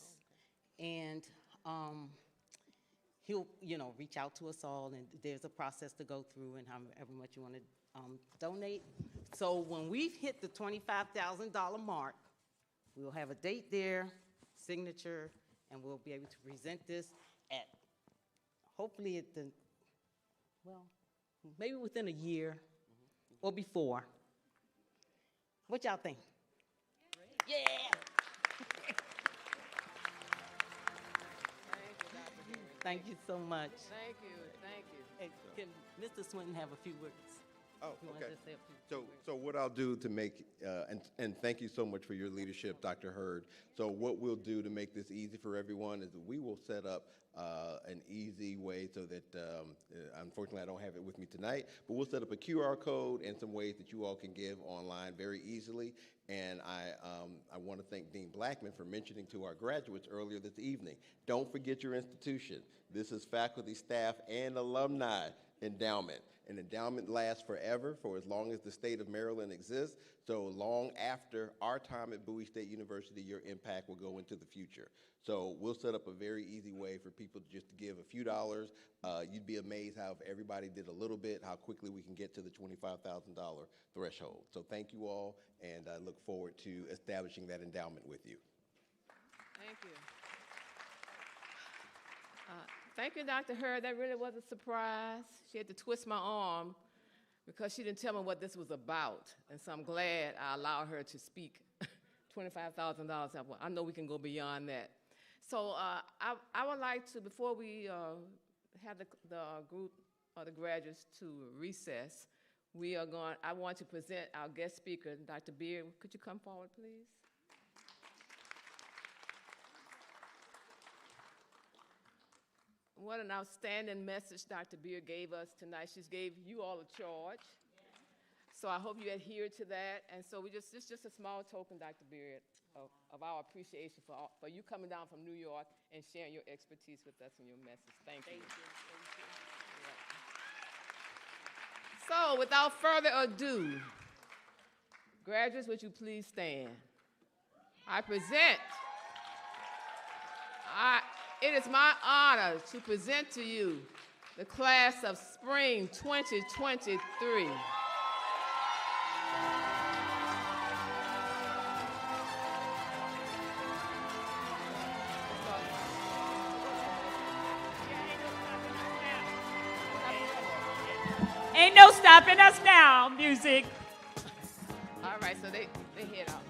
And he'll, reach out to us all, and there's a process to go through and however much you want to donate. So when we've hit the $25,000 mark, we'll have a date there, signature, and we'll be able to present this at, hopefully at the, well, maybe within a year or before. What y'all think? Yeah! Thank you so much. Thank you, thank you. And can Mr. Swinton have a few words? Oh, You wanna okay. just say a few words? So what I'll do to make, and thank you so much for your leadership, Dr. Hurd. So what we'll do to make this easy for everyone is that we will set up an easy way so that, unfortunately I don't have it with me tonight, but we'll set up a QR code and some ways that you all can give online very easily. And I want to thank Dean Blackman for mentioning to our graduates earlier this evening, don't forget your institution. This is faculty, staff, and alumni endowment. An endowment lasts forever, for as long as the state of Maryland exists. So long after our time at Bowie State University, your impact will go into the future. So we'll set up a very easy way for people just to give a few dollars. You'd be amazed how if everybody did a little bit, how quickly we can get to the $25,000 threshold. So thank you all, and I look forward to establishing that endowment with you. Thank you. Thank you, Dr. Hurd. That really was a surprise. She had to twist my arm because she didn't tell me what this was about. And so I'm glad I allowed her to speak. $25,000, I know we can go beyond that. So I would like to, before we have the group or the graduates to recess, I want to present our guest speaker, Dr. Beard. Could you come forward, please? What an outstanding message Dr. Beard gave us tonight. She's gave you all a charge. So I hope you adhere to that. And so it's just a small token, Dr. Beard, of our appreciation for you coming down from New York and sharing your expertise with us and your message. Thank you. Thank you. Yeah. So without further ado, graduates, would you please stand? It is my honor to present to you the class of spring 2023. Ain't no stopping us now, music. All right, so they head out.